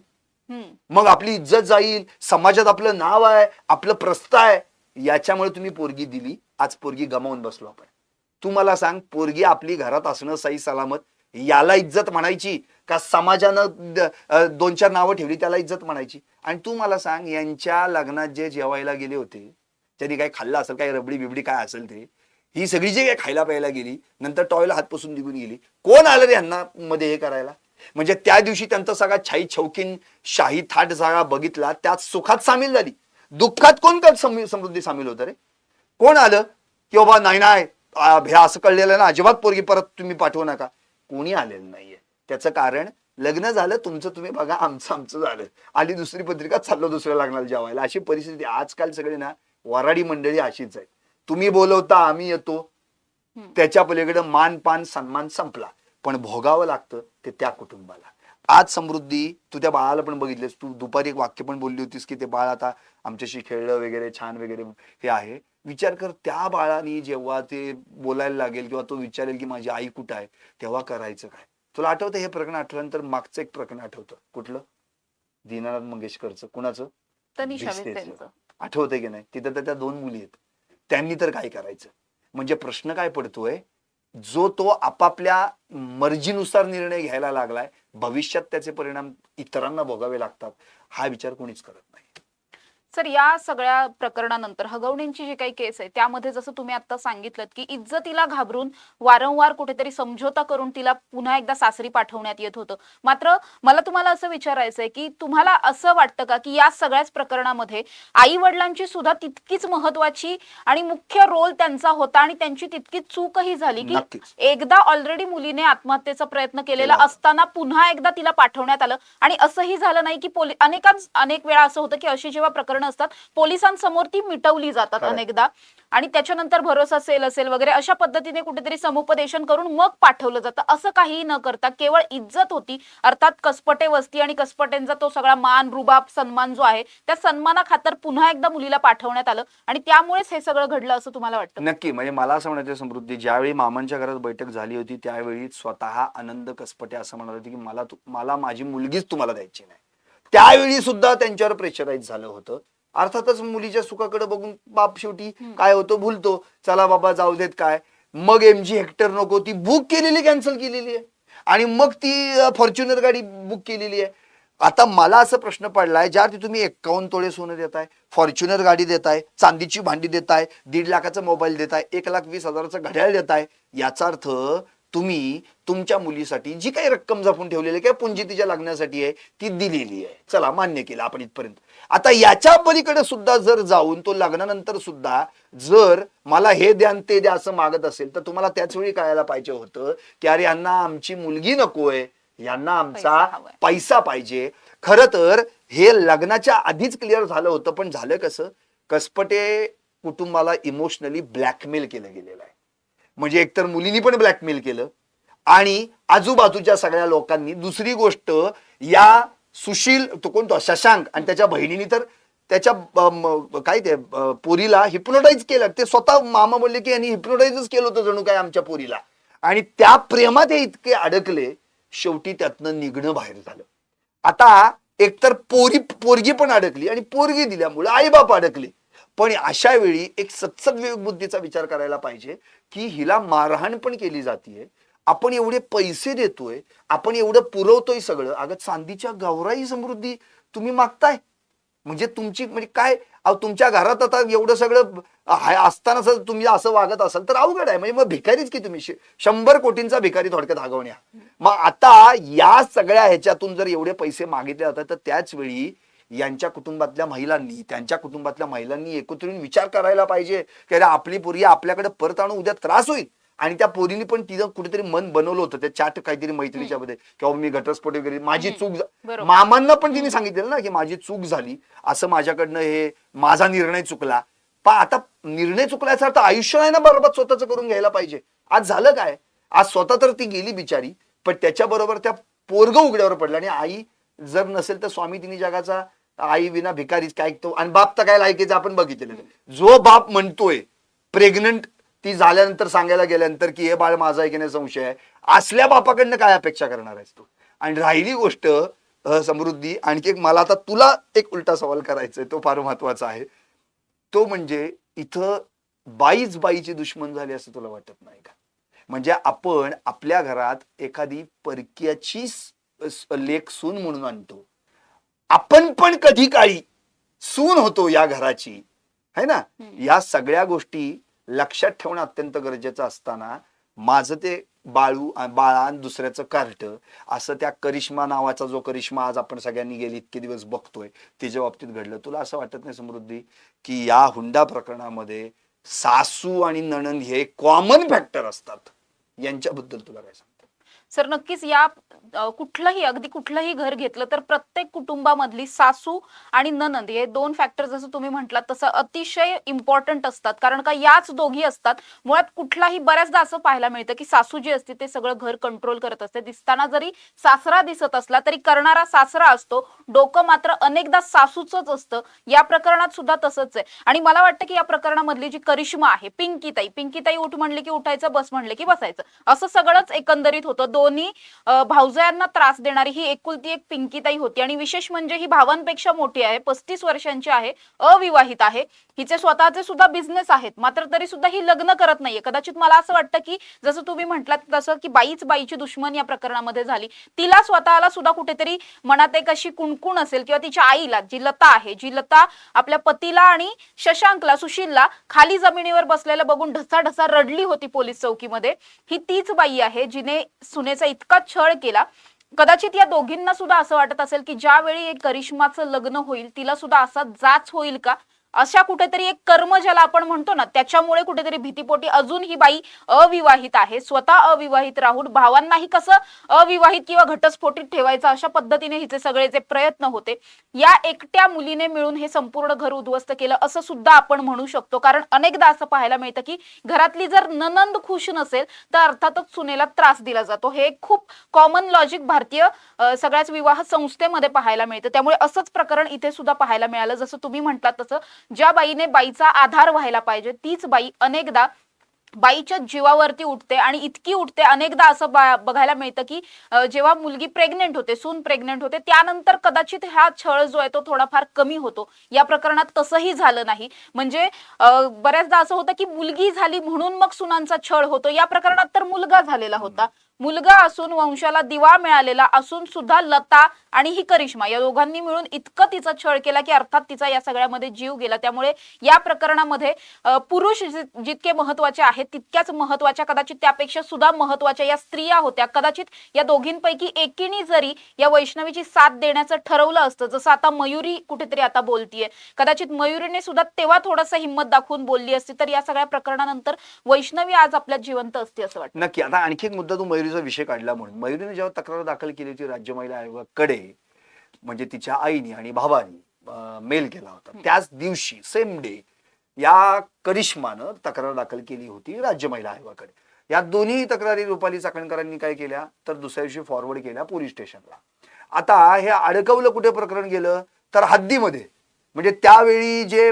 मग आपली इज्जत जाईल, समाजात आपलं नाव आहे, आपलं प्रस्थ आहे, याच्यामुळे तुम्ही पोरगी दिली. आज पोरगी गमावून बसलो आपण. तू मला सांग, पोरगी आपली घरात असणं सही सलामत याला इज्जत म्हणायची का समाजानं 2-4 नावं ठेवली त्याला इज्जत म्हणायची. आणि तू मला सांग, यांच्या लग्नात जे जेवायला गेले होते, त्यांनी काही खाल्लं असेल, काही रबडी बिबडी काय असेल ते, ही सगळी जी काही खायला प्यायला गेली, नंतर टॉयला हात पुसून निघून गेली, कोण आलं रे यांना मध्ये हे करायला? म्हणजे त्या दिवशी त्यांचा सगळा छाई छौकीन शाही थाट सगळा बघितला, त्यात सुखात सामील झाली. दुःखात कोण समृद्धी सामील होतं रे? कोण आलं की बाबा नाही नाही हे असं कळलेलं ना, अजिबात पोरगी परत तुम्ही पाठवू नका? कोणी आलेलं नाहीये. त्याचं कारण लग्न झालं तुमचं तुम्ही बघा, आमचं आमचं झालं, आली दुसरी पत्रिका, चाललो दुसऱ्या लग्नाला जेवायला. अशी परिस्थिती आजकाल सगळे ना वराडी मंडळी अशीच आहे. तुम्ही बोलवता आम्ही येतो, त्याच्या पलीकडे मान पान सन्मान संपला. पण भोगावं लागतं ते त्या कुटुंबाला. आज समृद्धी, तू त्या बाळाला पण बघितलेस, तू दुपारी एक वाक्य पण बोलली होतीस की ते बाळ आता आमच्याशी खेळलं वगैरे छान वगैरे हे आहे. विचार कर, त्या बाळाने जेव्हा ते बोलायला लागेल किंवा तो विचारेल की माझी आई कुठं आहे, तेव्हा करायचं काय? तुला आठवतं हे प्रकरण आठवल्यानंतर मागचं एक प्रकरण आठवतं कुठलं? दीनानाथ मंगेशकरचं. कुणाचं? तनिषा भिस्तेचं. विस्तेंचं. आठवतंय की नाही? तिथं तर त्या 2 मुली आहेत. त्यांनी तर काय करायचं? म्हणजे प्रश्न काय पडतोय, जो तो आपापल्या मर्जीनुसार निर्णय घ्यायला लागलाय, भविष्यात त्याचे परिणाम इतरांना भोगावे लागतात, हा विचार कोणीच करत नाही. सर, या सगळ्या प्रकरणानंतर हगवणींची जी काही केस आहे त्यामध्ये जसं तुम्ही आता सांगितलं की इज्जतीला घाबरून वारंवार कुठेतरी समझोता करून तिला पुन्हा एकदा सासरी पाठवण्यात येत होतं. मात्र मला तुम्हाला असं विचारायचंय की तुम्हाला असं वाटतं का की या सगळ्याच प्रकरणामध्ये आई वडिलांची सुद्धा तितकीच महत्वाची आणि मुख्य रोल त्यांचा होता आणि त्यांची तितकीच चूकही झाली की नक्कीच. एकदा ऑलरेडी मुलीने आत्महत्येचा प्रयत्न केलेला केला. असताना पुन्हा एकदा तिला पाठवण्यात आलं आणि असंही झालं नाही की अनेक वेळा असं होतं की अशी जेव्हा प्रकरण असतात पोलिसांसमोर ती मिटवली जातात खरंय. अनेकदा आणि त्याच्यानंतर भरोसा असेल वगैरे अशा पद्धतीने कुठेतरी समुपदेशन करून मग पाठवलं जातं. असं काही न करता केवळ इज्जत होती, अर्थात कसपटे वस्ती आणि कसपटेंचा तो सगळा मान रुबाब सन्मान जो आहे त्या सन्मानाखातर पुन्हा एकदा मुलीला पाठवण्यात आलं आणि त्यामुळेच हे सगळं घडलं असं तुम्हाला वाटतं? नक्की. म्हणजे मला असं म्हणायचं समृद्धी, ज्यावेळी मामांच्या घरात बैठक झाली होती त्यावेळी स्वतः आनंद कसपटे असं म्हणत होते की मला माझी मुलगीच तुम्हाला द्यायची नाही. त्यावेळी सुद्धा त्यांच्यावर प्रेशराईज झालं होतं. अर्थातच मुलीच्या सुखाकडे बघून बाप शेवटी काय होतो, भूलतो. चला बाबा जाऊ देत काय. मग MG हेक्टर नको, ती बुक केलेली कॅन्सल केलेली आहे आणि मग ती फॉर्च्युनर गाडी बुक केलेली आहे. आता मला असं प्रश्न पडलाय, ज्यावरती तुम्ही 51 तोळे सोनं देताय, फॉर्च्युनर गाडी देताय, चांदीची भांडी देताय, 1.5 लाखाचा मोबाईल देताय, 1,20,000चं घड्याळ देताय, याचा अर्थ तुम्ही तुमच्या मुलीसाठी जी काही रक्कम जपून ठेवलेली आहे किंवा पुंजी तिच्या लग्नासाठी आहे ती दिलेली आहे. चला मान्य केलं आपण इथपर्यंत. आता याच्या पलीकडे सुद्धा जर जाऊन तो लग्नानंतर सुद्धा जर मला हे द्या ते द्या असं मागत असेल तर तुम्हाला त्याच वेळी कळायला पाहिजे होतं की अरे यांना आमची मुलगी नकोय, यांना आमचा पैसा पाहिजे. खरं तर हे लग्नाच्या आधीच क्लिअर झालं होतं. पण झालं कसं, कसपटे कुटुंबाला इमोशनली ब्लॅकमेल केलं गेलेलं आहे. म्हणजे एकतर मुलींनी पण ब्लॅकमेल केलं आणि आजूबाजूच्या सगळ्या लोकांनी. दुसरी गोष्ट, या सुशील तो कोणतो शशांक आणि त्याच्या बहिणीने तर त्याच्या काय ते पोरीला हिप्नोटाईज केलं. ते स्वतः मामा बोलले की यांनी हिप्नोटाईजच केलं होतं जणू काय आमच्या पोरीला. आणि त्या प्रेमात हे इतके अडकले, शेवटी त्यातनं निघणं बाहेर झालं. आता एकतर पोरगी पण अडकली आणि पोरगी दिल्यामुळे आई बाप अडकले. पण अशा वेळी एक सत्सद बुद्धीचा विचार करायला पाहिजे की हिला मारहाण पण केली जातीये, आपण एवढे पैसे देतोय, आपण एवढं पुरवतोय सगळं. अगं चांदीच्या गौराई समृद्धी तुम्ही मागताय, म्हणजे तुमची म्हणजे काय तुमच्या घरात आता एवढं सगळं असताना तुम्ही असं वागत असाल तर अवघड आहे. म्हणजे मग भिकारीच की तुम्ही 100 कोटींचा भिकारी थोडक्यात हगवण्या. मग आता या सगळ्या ह्याच्यातून जर एवढे पैसे मागितले जातात तर त्याच वेळी यांच्या कुटुंबातल्या महिलांनी, त्यांच्या कुटुंबातल्या महिलांनी एकत्र येऊन विचार करायला पाहिजे की अरे आपली पोरगी आपल्याकडे परत आणून उद्या त्रास होईल. आणि त्या पोरीने पण तिथं कुठेतरी मन बनवलं होतं त्या चॅट काहीतरी मैत्रिणीच्या मध्ये किंवा मी घटस्फोट वगैरे माझी चूक, मामांना पण तिने सांगितलेलं ना की माझी चूक झाली, असं माझ्याकडनं हे माझा निर्णय चुकला. पण आता निर्णय चुकल्याचा अर्थ आयुष्य नाही ना बरोबर स्वतःच करून घ्यायला पाहिजे. आज झालं काय, आज स्वतः तर ती गेली बिचारी, पण त्याच्याबरोबर त्या पोरग उघड्यावर पडला. आणि आई जर नसेल तर स्वामी तिने जगाचा, आई विना भिकारीच काय तो. आणि बाप तर काय लायकीचं आपण बघितलेलं. जो बाप म्हणतोय प्रेग्नंट ती झाल्यानंतर सांगायला गेल्यानंतर की हे बाळ माझं आहे की नाही संशय आहे, असल्या बापाकडनं काय अपेक्षा करणार आहेस तू. आणि राहिली गोष्ट समृद्धी, आणखी एक मला आता तुला एक उलटा सवाल करायचा आहे, तो फार महत्वाचा आहे. तो म्हणजे इथं बाईच बाईची दुश्मन झाली असं तुला वाटत नाही का? म्हणजे आपण आपल्या घरात एखादी परकीयाची लेक सून म्हणून आणतो, आपण पण कधी काळी सून होतो या घराची, है ना. या सगळ्या गोष्टी लक्षात ठेवणं अत्यंत गरजेचं असताना माझं ते बाळा आणि दुसऱ्याचं कार्ट असं त्या करिश्मा नावाचा जो करिश्मा आज आपण सगळ्यांनी गेली इतके दिवस बघतोय तिच्या बाबतीत घडलं. तुला असं वाटत नाही समृद्धी की या हुंडा प्रकरणामध्ये सासू आणि नणंद हे कॉमन फॅक्टर असतात? यांच्याबद्दल तुला काय सांगतो? सर नक्कीच या अगदी कुठलंही घर घेतलं तर प्रत्येक कुटुंबामधली सासू आणि ननंद हे दोन फॅक्टर जसं तुम्ही म्हटलात तसं अतिशय इम्पॉर्टंट असतात. कारण का याच दोघी असतात मुळात. कुठलाही बऱ्याचदा असं पाहायला मिळतं की सासू जी असते ते सगळं घर कंट्रोल करत असते. दिसताना जरी सासरा दिसत असला तरी करणारा सासरा असतो, डोकं मात्र अनेकदा सासूच असतं. या प्रकरणात सुद्धा तसंच आहे. आणि मला वाटतं की या प्रकरणामधली जी करिश्मा आहे, पिंकीताई उठ म्हणले की उठायचं, बस म्हणले की बसायचं, असं सगळंच एकंदरीत होतं. दोन्ही भावजयांना त्रास देणारी ही एकुलती एक पिंकीताई होती. आणि विशेष म्हणजे ही भावांपेक्षा मोठी आहे, 35 वर्षांची आहे, अविवाहित आहे. हिचे स्वतःचे सुद्धा बिझनेस आहेत, मात्र तरी सुद्धा ही लग्न करत नाहीये. कदाचित मला असं वाटतं की जसं तुम्ही म्हटलात तसं की बाईची दुश्मन या प्रकरणामध्ये झाली. तिला स्वतःला सुद्धा कुठेतरी मनात एक अशी कुणकुण असेल किंवा तिच्या आईला जी लता आपल्या पतीला आणि शशांकला, सुशीलला खाली जमिनीवर बसलेलं बघून ढसाढसा रडली होती पोलीस चौकीमध्ये. ही तीच बाई आहे जिने सुनेचा इतका छळ केला. कदाचित या दोघींना सुद्धा असं वाटत असेल की ज्यावेळी एक करिश्माचं लग्न होईल तिला सुद्धा असा जाच होईल का, अशा कुठेतरी एक कर्म ज्याला आपण म्हणतो ना, त्याच्यामुळे कुठेतरी भीतीपोटी अजून ही बाई अविवाहित आहे. स्वतः अविवाहित राहून भावांनाही कसं अविवाहित किंवा घटस्फोटीत ठेवायचं अशा पद्धतीने हिचे सगळे जे प्रयत्न होते, या एकट्या मुलीने मिळून हे संपूर्ण घर उद्ध्वस्त केलं असं सुद्धा आपण म्हणू शकतो. कारण अनेकदा असं पाहायला मिळतं की घरातली जर ननंद खुश नसेल तर अर्थातच सुनेला त्रास दिला जातो. हे एक खूप कॉमन लॉजिक भारतीय सगळ्याच विवाह संस्थेमध्ये पाहायला मिळतं. त्यामुळे असंच प्रकरण इथे सुद्धा पाहायला मिळालं. जसं तुम्ही म्हटलात तसं ज्या बाईने बाईचा आधार व्हायला पाहिजे तीच बाई अनेकदा बाईच्या जीवावरती उठते. आणि इतकी उठते अनेकदा असं बघायला मिळतं की जेव्हा मुलगी प्रेग्नेंट होते, सून प्रेग्नेंट होते, त्यानंतर कदाचित हा छळ जो आहे तो थोडाफार कमी होतो. या प्रकरणात तसंही झालं नाही. म्हणजे बऱ्याचदा असं होतं की मुलगी झाली म्हणून मग सुनांचा छळ होतो. या प्रकरणात तर मुलगा झालेला होता. मुलगा असून वंशाला दिवा मिळालेला असून सुद्धा लता आणि ही करिश्मा या दोघांनी मिळून इतकं तिचा छळ केला की अर्थात तिचा या सगळ्यामध्ये जीव गेला. त्यामुळे या प्रकरणामध्ये पुरुष जितके महत्वाचे आहेत तितक्याच महत्वाच्या, कदाचित त्यापेक्षा सुद्धा महत्वाच्या या स्त्रिया होत्या. कदाचित या दोघींपैकी एकीने जरी या वैष्णवीची साथ देण्याचं ठरवलं असतं, जसं आता मयुरी कुठेतरी आता बोलतीये, कदाचित मयुरीने सुद्धा तेव्हा थोडंसं हिंमत दाखवून बोलली असती तर या सगळ्या प्रकरणानंतर वैष्णवी आज आपल्या जिवंत असते असं वाटतं. नक्की. आता आणखी एक मुद्दा तू मयुरीचा विषय काढला म्हणून, मयुरीने जेव्हा तक्रार दाखल केली होती राज्य महिला आयोगाकडे, म्हणजे तिच्या आईने आणि भावानी मेल केला होता, त्याच दिवशी सेम डे या करिश्मानं तक्रार दाखल केली होती राज्य महिला आयोगाकडे. या दोन्ही तक्रारी रुपाली चाकणकरांनी काय केल्या तर दुसऱ्या दिवशी फॉरवर्ड केल्या पोलीस स्टेशनला. आता हे अडकवलं कुठे प्रकरण गेलं तर हद्दीमध्ये. म्हणजे त्यावेळी जे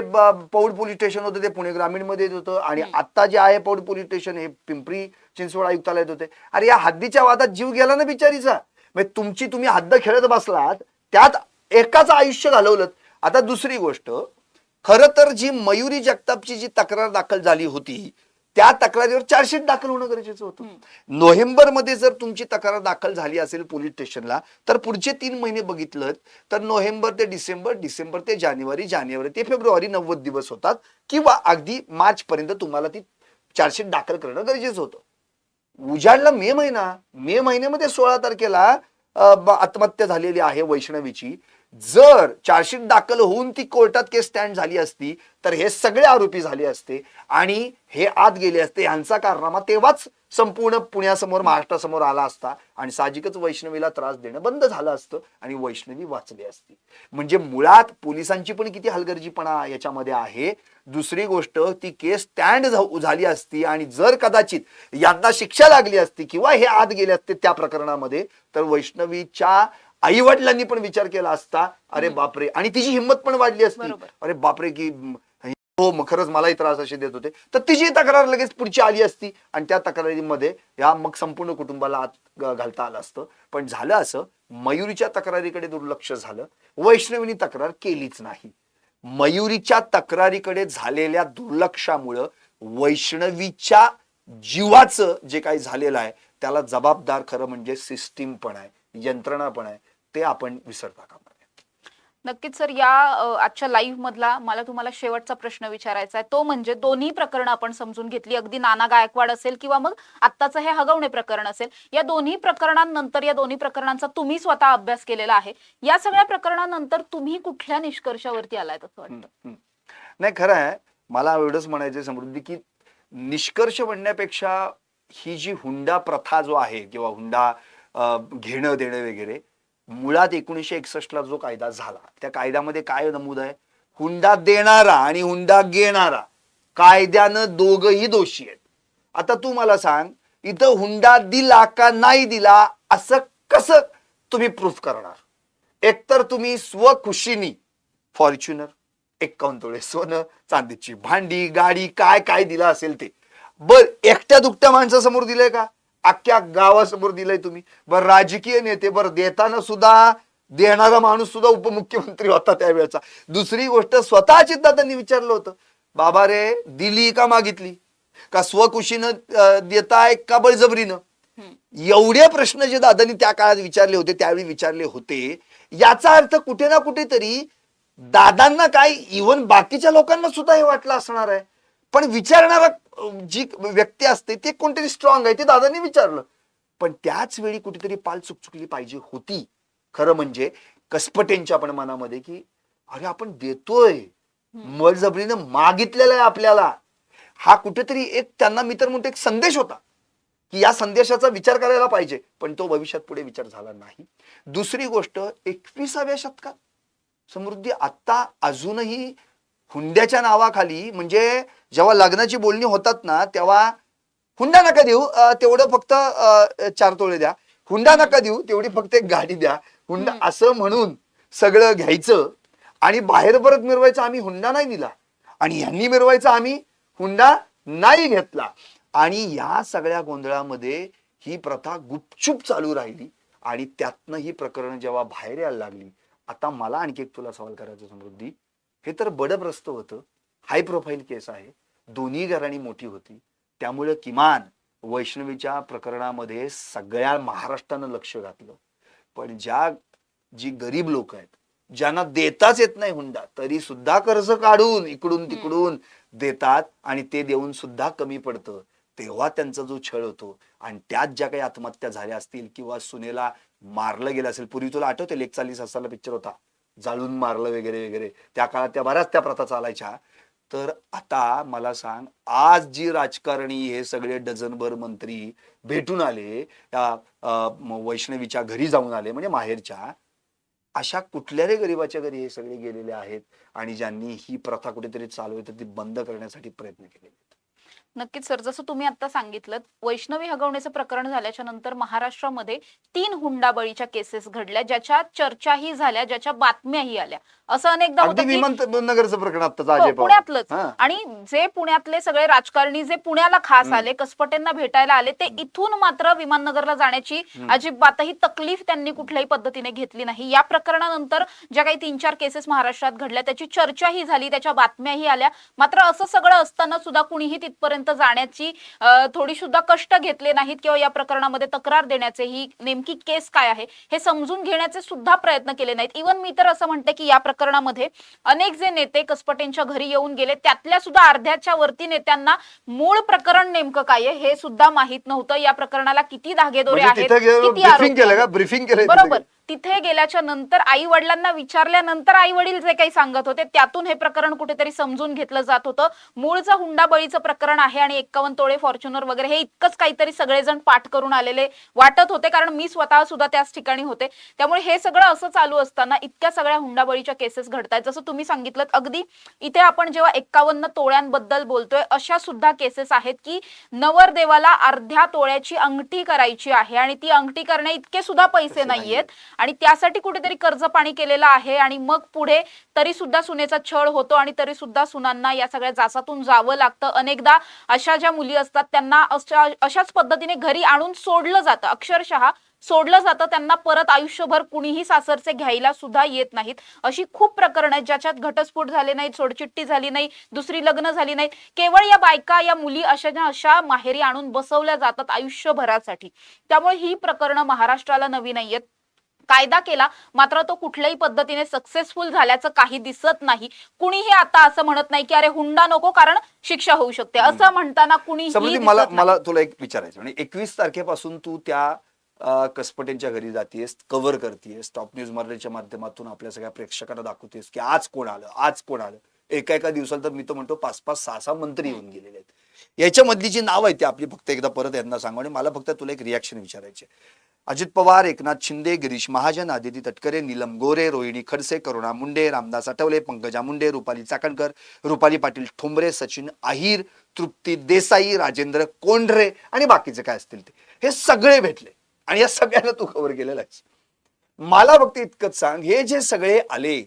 पौड पोलीस स्टेशन होतं ते पुणे ग्रामीण मध्ये येत होतं आणि आता जे आहे पौड पोलीस स्टेशन हे पिंपरी चिंचवड आयुक्तालयात होते. अरे या हद्दीच्या वादात जीव गेला ना बिचारीचा. म्हणजे तुम्ही हद्द खेळत बसलात, त्यात एकाच आयुष्य घालवलं. आता दुसरी गोष्ट, खरं तर जी मयुरी जगतापची जी तक्रार दाखल झाली होती त्या तक्रारीवर चार्जशीट दाखल होणं गरजेचं होतं. नोव्हेंबर मध्ये जर तुमची तक्रार दाखल झाली असेल पोलीस स्टेशनला तर पुढचे 3 महिने बघितलं तर नोव्हेंबर ते डिसेंबर, डिसेंबर ते जानेवारी, जानेवारी ते फेब्रुवारी 90 दिवस होतात किंवा अगदी मार्च पर्यंत तुम्हाला ती चार्जशीट दाखल करणं गरजेचं होतं. उजाडला मे महिना. मे महिन्यामध्ये 16 तारखेला आत्महत्या झालेली आहे वैष्णवीची. जर चार्जशीट दाखल होऊन ती कोर्टात केस स्टँड झाली असती तर हे सगळे आरोपी झाले असते आणि हे आत गेले असते. यांचा कारनामा तेव्हाच संपूर्ण पुण्यासमोर, महाराष्ट्रासमोर आला असता आणि साहजिकच वैष्णवीला त्रास देणं बंद झालं असतं आणि वैष्णवी वाचली असती. म्हणजे मुळात पोलिसांची पण किती हलगर्जीपणा याच्यामध्ये आहे. दुसरी गोष्ट, ती केस स्टँड झाली असती आणि जर कदाचित यांना शिक्षा लागली असती किंवा हे आत गेले असते त्या प्रकरणामध्ये तर वैष्णवीच्या आई वडिलांनी पण विचार केला असता, अरे बापरे, आणि तिची हिंमत पण वाढली असती, अरे बापरे की हो मग खरंच मलाही त्रास असे देत होते, तर तिची तक्रार लगेच पुढची आली असती आणि त्या तक्रारीमध्ये या मग संपूर्ण कुटुंबाला आत घालता आलं असतं. पण झालं असं, मयुरीच्या तक्रारीकडे दुर्लक्ष झालं, वैष्णवीने तक्रार केलीच नाही. मयुरीच्या तक्रारीकडे झालेल्या दुर्लक्षामुळं वैष्णवीच्या जीवाचं जे काही झालेलं आहे त्याला जबाबदार खरं म्हणजे सिस्टीम पण आहे, यंत्रणा पण आहे, ते आपण विसरता कामा नये. नक्कीच सर, या आजच्या लाईव्ह मधला मला तुम्हाला शेवटचा प्रश्न विचारायचा आहे, तो म्हणजे दोन्ही प्रकरण आपण समजून घेतली, अगदी नाना गायकवाड असेल किंवा मग आत्ताचं हे हगवणे प्रकरण असेल, या दोन्ही प्रकरणांनंतर या दोन्ही प्रकरणांचा तुम्ही स्वतः अभ्यास केलेला आहे. या सगळ्या प्रकरणानंतर तुम्ही कुठल्या निष्कर्षावरती आलाय असं वाटतं? नाही, खरं आहे. मला एवढंच म्हणायचं समृद्धी, की निष्कर्ष म्हणण्यापेक्षा ही जी हुंडा प्रथा जो आहे किंवा हुंडा घेणं देणं वगैरे, मुळात 1961 ला जो कायदा झाला त्या कायद्यामध्ये काय नमूद आहे? हुंडा देणारा आणि हुंडा घेणारा कायद्यानं दोघही दोषी आहेत. आता तू मला सांग, इथं हुंडा दिला का नाही दिला असं कसं तुम्ही प्रूफ करणार? एकतर तुम्ही स्वखुशीनी फॉर्च्युनर, 51 तोळे सोनं, चांदीची भांडी, गाडी, काय काय दिलं असेल ते, बर एकट्या दुकट्या माणसासमोर दिलंय का? अख्ख्या गावासमोर दिलंय तुम्ही. बर राजकीय नेते, बर देताना सुद्धा देणारा माणूस सुद्धा उपमुख्यमंत्री होता त्यावेळेचा. दुसरी गोष्ट, स्वतः दादांनी विचारलं होतं, बाबा रे दिली का मागितली, का स्वखुशीनं देताय का बळजबरीनं? एवढे प्रश्न जे दादांनी त्या काळात विचारले होते, त्यावेळी विचारले होते, याचा अर्थ कुठे ना कुठेतरी दादांना काय, इव्हन बाकीच्या लोकांना सुद्धा हे वाटलं असणार आहे. पण विचारणारा जी व्यक्ती असते ते कोणतरी स्ट्रॉंग आहे, ते दादांनी विचारलं. पण त्याच वेळी कुठेतरी पाल चुकचुकली पाहिजे होती. खरं म्हणजे कसपटेंच्या पण मनामध्ये, की अरे आपण देतोय, बळजबरीनं मागितलेलं आहे आपल्याला, हा कुठेतरी एक त्यांना मी तर म्हणतो एक संदेश होता, की या संदेशाचा विचार करायला पाहिजे. पण तो भविष्यात पुढे विचार झाला नाही. दुसरी गोष्ट, 21व्या शतकात समृद्धी आता अजूनही हुंड्याच्या नावाखाली, म्हणजे जेव्हा लग्नाची बोलणी होतात ना, तेव्हा हुंडा नका देऊ, तेवढं फक्त 4 तोळे द्या, हुंडा नका देऊ, तेवढी फक्त एक गाडी द्या, हुंडा असं म्हणून सगळं घ्यायचं आणि बाहेर परत मिरवायचं, आम्ही हुंडा नाही दिला, आणि यांनी मिरवायचं, आम्ही हुंडा नाही घेतला. आणि या सगळ्या गोंधळामध्ये ही प्रथा गुपचूप चालू राहिली आणि त्यातनं ही प्रकरण जेव्हा बाहेर यायला लागली. आता मला आणखी एक तुला सवाल करायचा समृद्धी, हे तर बडबरस्त होतं, हाय प्रोफाईल केस आहे, दोन्ही घराणी मोठी होती, त्यामुळे किमान वैष्णवीच्या प्रकरणामध्ये सगळ्या महाराष्ट्रानं लक्ष घातलं. पण जी गरीब लोक आहेत, ज्यांना देताच येत नाही हुंडा, तरी सुद्धा कर्ज काढून इकडून तिकडून देतात आणि ते देऊन सुद्धा कमी पडतं, तेव्हा त्यांचा जो छळ होतो. आणि त्यात ज्या काही आत्महत्या झाल्या असतील किंवा सुनेला मारलं गेलं असेल, पूर्वी तुला आठवते लेक 40 साला पिक्चर होता, जाळून मारलं वगैरे वगैरे, त्या काळात त्या बऱ्याच त्या प्रथा चालायच्या. तर आता मला सांग, आज जी राजकारणी हे सगळे डझनभर मंत्री भेटून आले, वैष्णवीच्या घरी जाऊन आले, म्हणजे माहेरच्या, अशा कुठल्या रे गरीबाच्या घरी हे सगळे गेलेले आहेत आणि ज्यांनी ही प्रथा कुठेतरी चालू आहे तर ती बंद करण्यासाठी प्रयत्न केले. नक्कीच सर, जसं तुम्ही आता सांगितलं, वैष्णवी हगवण्याचं प्रकरण झाल्याच्या नंतर महाराष्ट्रामध्ये 3 हुंडाबळीच्या केसेस घडल्या, ज्याच्या चर्चाही झाल्या, ज्याच्या बातम्याही आल्या. असं अनेकदा होतं की विमाननगरचं प्रकरण पुण्यातलंच, आणि जे पुण्यातले सगळे राजकारणी जे पुण्याला खास आले, कसपटेंना भेटायला आले, ते इथून मात्र विमाननगरला जाण्याची अजिबातही तकलीफ त्यांनी कुठल्याही पद्धतीने घेतली नाही. या प्रकरणानंतर ज्या काही 3-4 केसेस महाराष्ट्रात घडल्या, त्याची चर्चाही झाली, त्याच्या बातम्याही आल्या. मात्र असं सगळं असताना सुद्धा कुणीही तिथपर्यंत जाण्याची थोडी सुद्धा कष्ट घेतले नाहीत किंवा या प्रकरणामध्ये तक्रार देण्याचे, ही नेमकी केस काय आहे हे समजून घेण्याचे सुद्धा प्रयत्न केले नाहीत. इव्हन मी तर असं म्हणते की या प्रकरणामध्ये अनेक जे नेते कसपटेंच्या घरी येऊन गेले, त्यातल्या सुद्धा अर्ध्याच्या वरती नेत्यांना मूळ प्रकरण नेमकं काय आहे हे सुद्धा माहित नव्हतं. या प्रकरणाला किती धागेदोरे आहेत, किती आरोप, बरोबर. तिथे गेल्याच्या नंतर आई वडिलांना विचारल्यानंतर आई वडील जे काही सांगत होते, त्यातून हे प्रकरण कुठेतरी समजून घेतलं जात होतं. मूळचं हुंडाबळीचं प्रकरण आहे आणि 51 तोळे फॉर्च्युनर वगैरे हे इतकंच काहीतरी सगळेजण पाठ करून आलेले वाटत होते, कारण मी स्वतः सुद्धा त्याच ठिकाणी होते. त्यामुळे हे सगळं असं चालू असताना इतक्या सगळ्या हुंडाबळीच्या केसेस घडतायत. जसं तुम्ही सांगितलं, अगदी इथे आपण जेव्हा 51 तोळ्यांबद्दल बोलतोय, अशा सुद्धा केसेस आहेत की नवरदेवाला अर्ध्या तोळ्याची अंगठी करायची आहे आणि ती अंगठी करण्या इतके सुद्धा पैसे नाहीयेत, आणि त्यासाठी कुठेतरी कर्ज पाणी केलेलं आहे. आणि मग पुढे तरी सुद्धा सुनेचा छळ होतो आणि तरी सुद्धा सुनांना या सगळ्या जाचातून जावं लागतं. अनेकदा अशा ज्या मुली असतात त्यांना अशाच पद्धतीने घरी आणून सोडलं जातं, अक्षरशः सोडलं जातं. त्यांना परत आयुष्यभर कुणीही सासरचे घ्यायला सुद्धा येत नाहीत. अशी खूप प्रकरणं आहेत ज्याच्यात घटस्फोट झाले नाहीत, सोडचिठ्ठी झाली नाही, दुसरी लग्न झाली नाहीत. केवळ या बायका, या मुली अशा माहेरी आणून बसवल्या जातात आयुष्यभरासाठी. त्यामुळे ही प्रकरणं महाराष्ट्राला नवी नाहीयेत. कायदा केला, मात्र तो कुठल्याही पद्धतीने सक्सेसफुल झाल्याचं काही दिसत नाही. कुणीही आता असं म्हणत नाही की अरे हुंडा नको कारण शिक्षा होऊ शकते, असं म्हणताना कुणीही समृद्धी, दिसत मला नाही. मला तुला एक विचारायचं, म्हणजे 21 तारखेपासून तू त्या कसपटेंच्या घरी जातीयस, कव्हर करतेस, टॉप न्यूज मराठीच्या माध्यमातून आपल्या सगळ्या प्रेक्षकांना दाखवतेस की आज कोण आलं, आज कोण आलं. एका एका दिवसाला तर मी तर म्हणतो 5-5, 6-6 मंत्री येऊन गेलेले आहेत. याच्यामधली जी नाव आहे ती आपली फक्त एकदा परत यांना सांगू, आणि मला फक्त तुला एक रिॲक्शन विचारायचे. अजित पवार, एकनाथ शिंदे, गिरीश महाजन, आदिती तटकरे, नीलम गोरे, रोहिणी खडसे, करुणा मुंडे, रामदास आठवले, पंकजा मुंडे, रुपाली चाकणकर, रुपाली पाटील ठोंबरे, सचिन अहिर, तृप्ती देसाई, राजेंद्र कोंढरे आणि बाकीचे काय असतील ते, हे सगळे भेटले आणि या सगळ्यांना तू कव्हर केलेला आहेस. मला फक्त इतकंच सांग, हे जे सगळे आले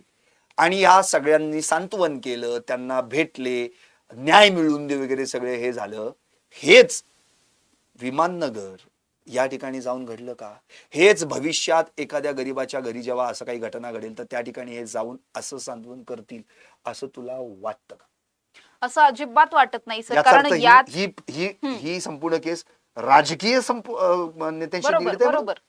आणि या सगळ्यांनी सांत्वन केलं, त्यांना भेटले, न्याय मिळवून दे वगैरे सगळे हे झालं, हेच विमाननगर या ठिकाणी जाऊन घडलं का? हेच भविष्यात एखाद्या गरीबाच्या घरी जेव्हा असं काही घटना घडेल तर त्या ठिकाणी हे जाऊन असं सांत्वन करतील असं तुला वाटतं का? असं अजिबात वाटत नाही सर, याचा कारण अर्थ यात ही ही ही संपूर्ण केस राजकीय नेत्यांशी बरोबर निगडीत आहे म्हणून? बरोबर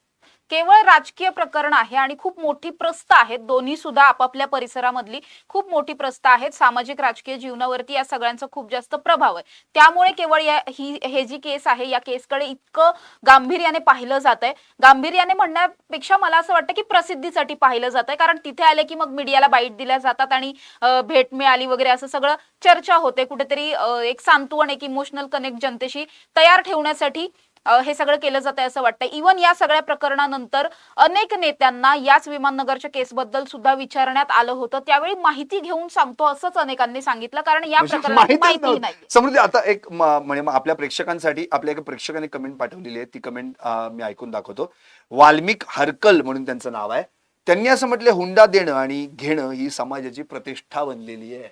केवळ राजकीय प्रकरण आहे आणि खूप मोठी प्रस्त आहेत. दोन्ही सुद्धा आपापल्या परिसरामधली खूप मोठी प्रस्त आहेत. सामाजिक राजकीय जीवनावरती या सगळ्यांचा खूप जास्त प्रभाव आहे. त्यामुळे केवळ हे जी केस आहे या केसकडे इतकं गांभीर्याने पाहिलं जात आहे. गांभीर्याने म्हणण्यापेक्षा मला असं वाटतं की प्रसिद्धीसाठी पाहिलं जात आहे, कारण तिथे आले की मग मीडियाला बाईट दिल्या जातात आणि भेट मिळाली वगैरे असं सगळं चर्चा होते. कुठेतरी एक सांत्वन, एक इमोशनल कनेक्ट जनतेशी तयार ठेवण्यासाठी हे सगळं केलं जात आहे असं वाटतं. इव्हन या सगळ्या प्रकरणानंतर अनेक नेत्यांना याच विमाननगरच्या केसबद्दल सुद्धा विचारण्यात आलं होतं. त्यावेळी माहिती घेऊन सांगतो असंच अनेकांनी सांगितलं, कारण या म्हणजे प्रकरणाची माहितीच माहिती नव्हतं. नाही. समृद्धी, आता एक म्हणजे आपल्या प्रेक्षकांसाठी आपल्या एका प्रेक्षकाने कमेंट पाठवलेली आहे, ती कमेंट मी ऐकून दाखवतो. वाल्मिक हरकल म्हणून त्यांचं नाव आहे. त्यांनी असं म्हटलं, हुंडा देणं आणि घेणं ही समाजाची प्रतिष्ठा बनलेली आहे.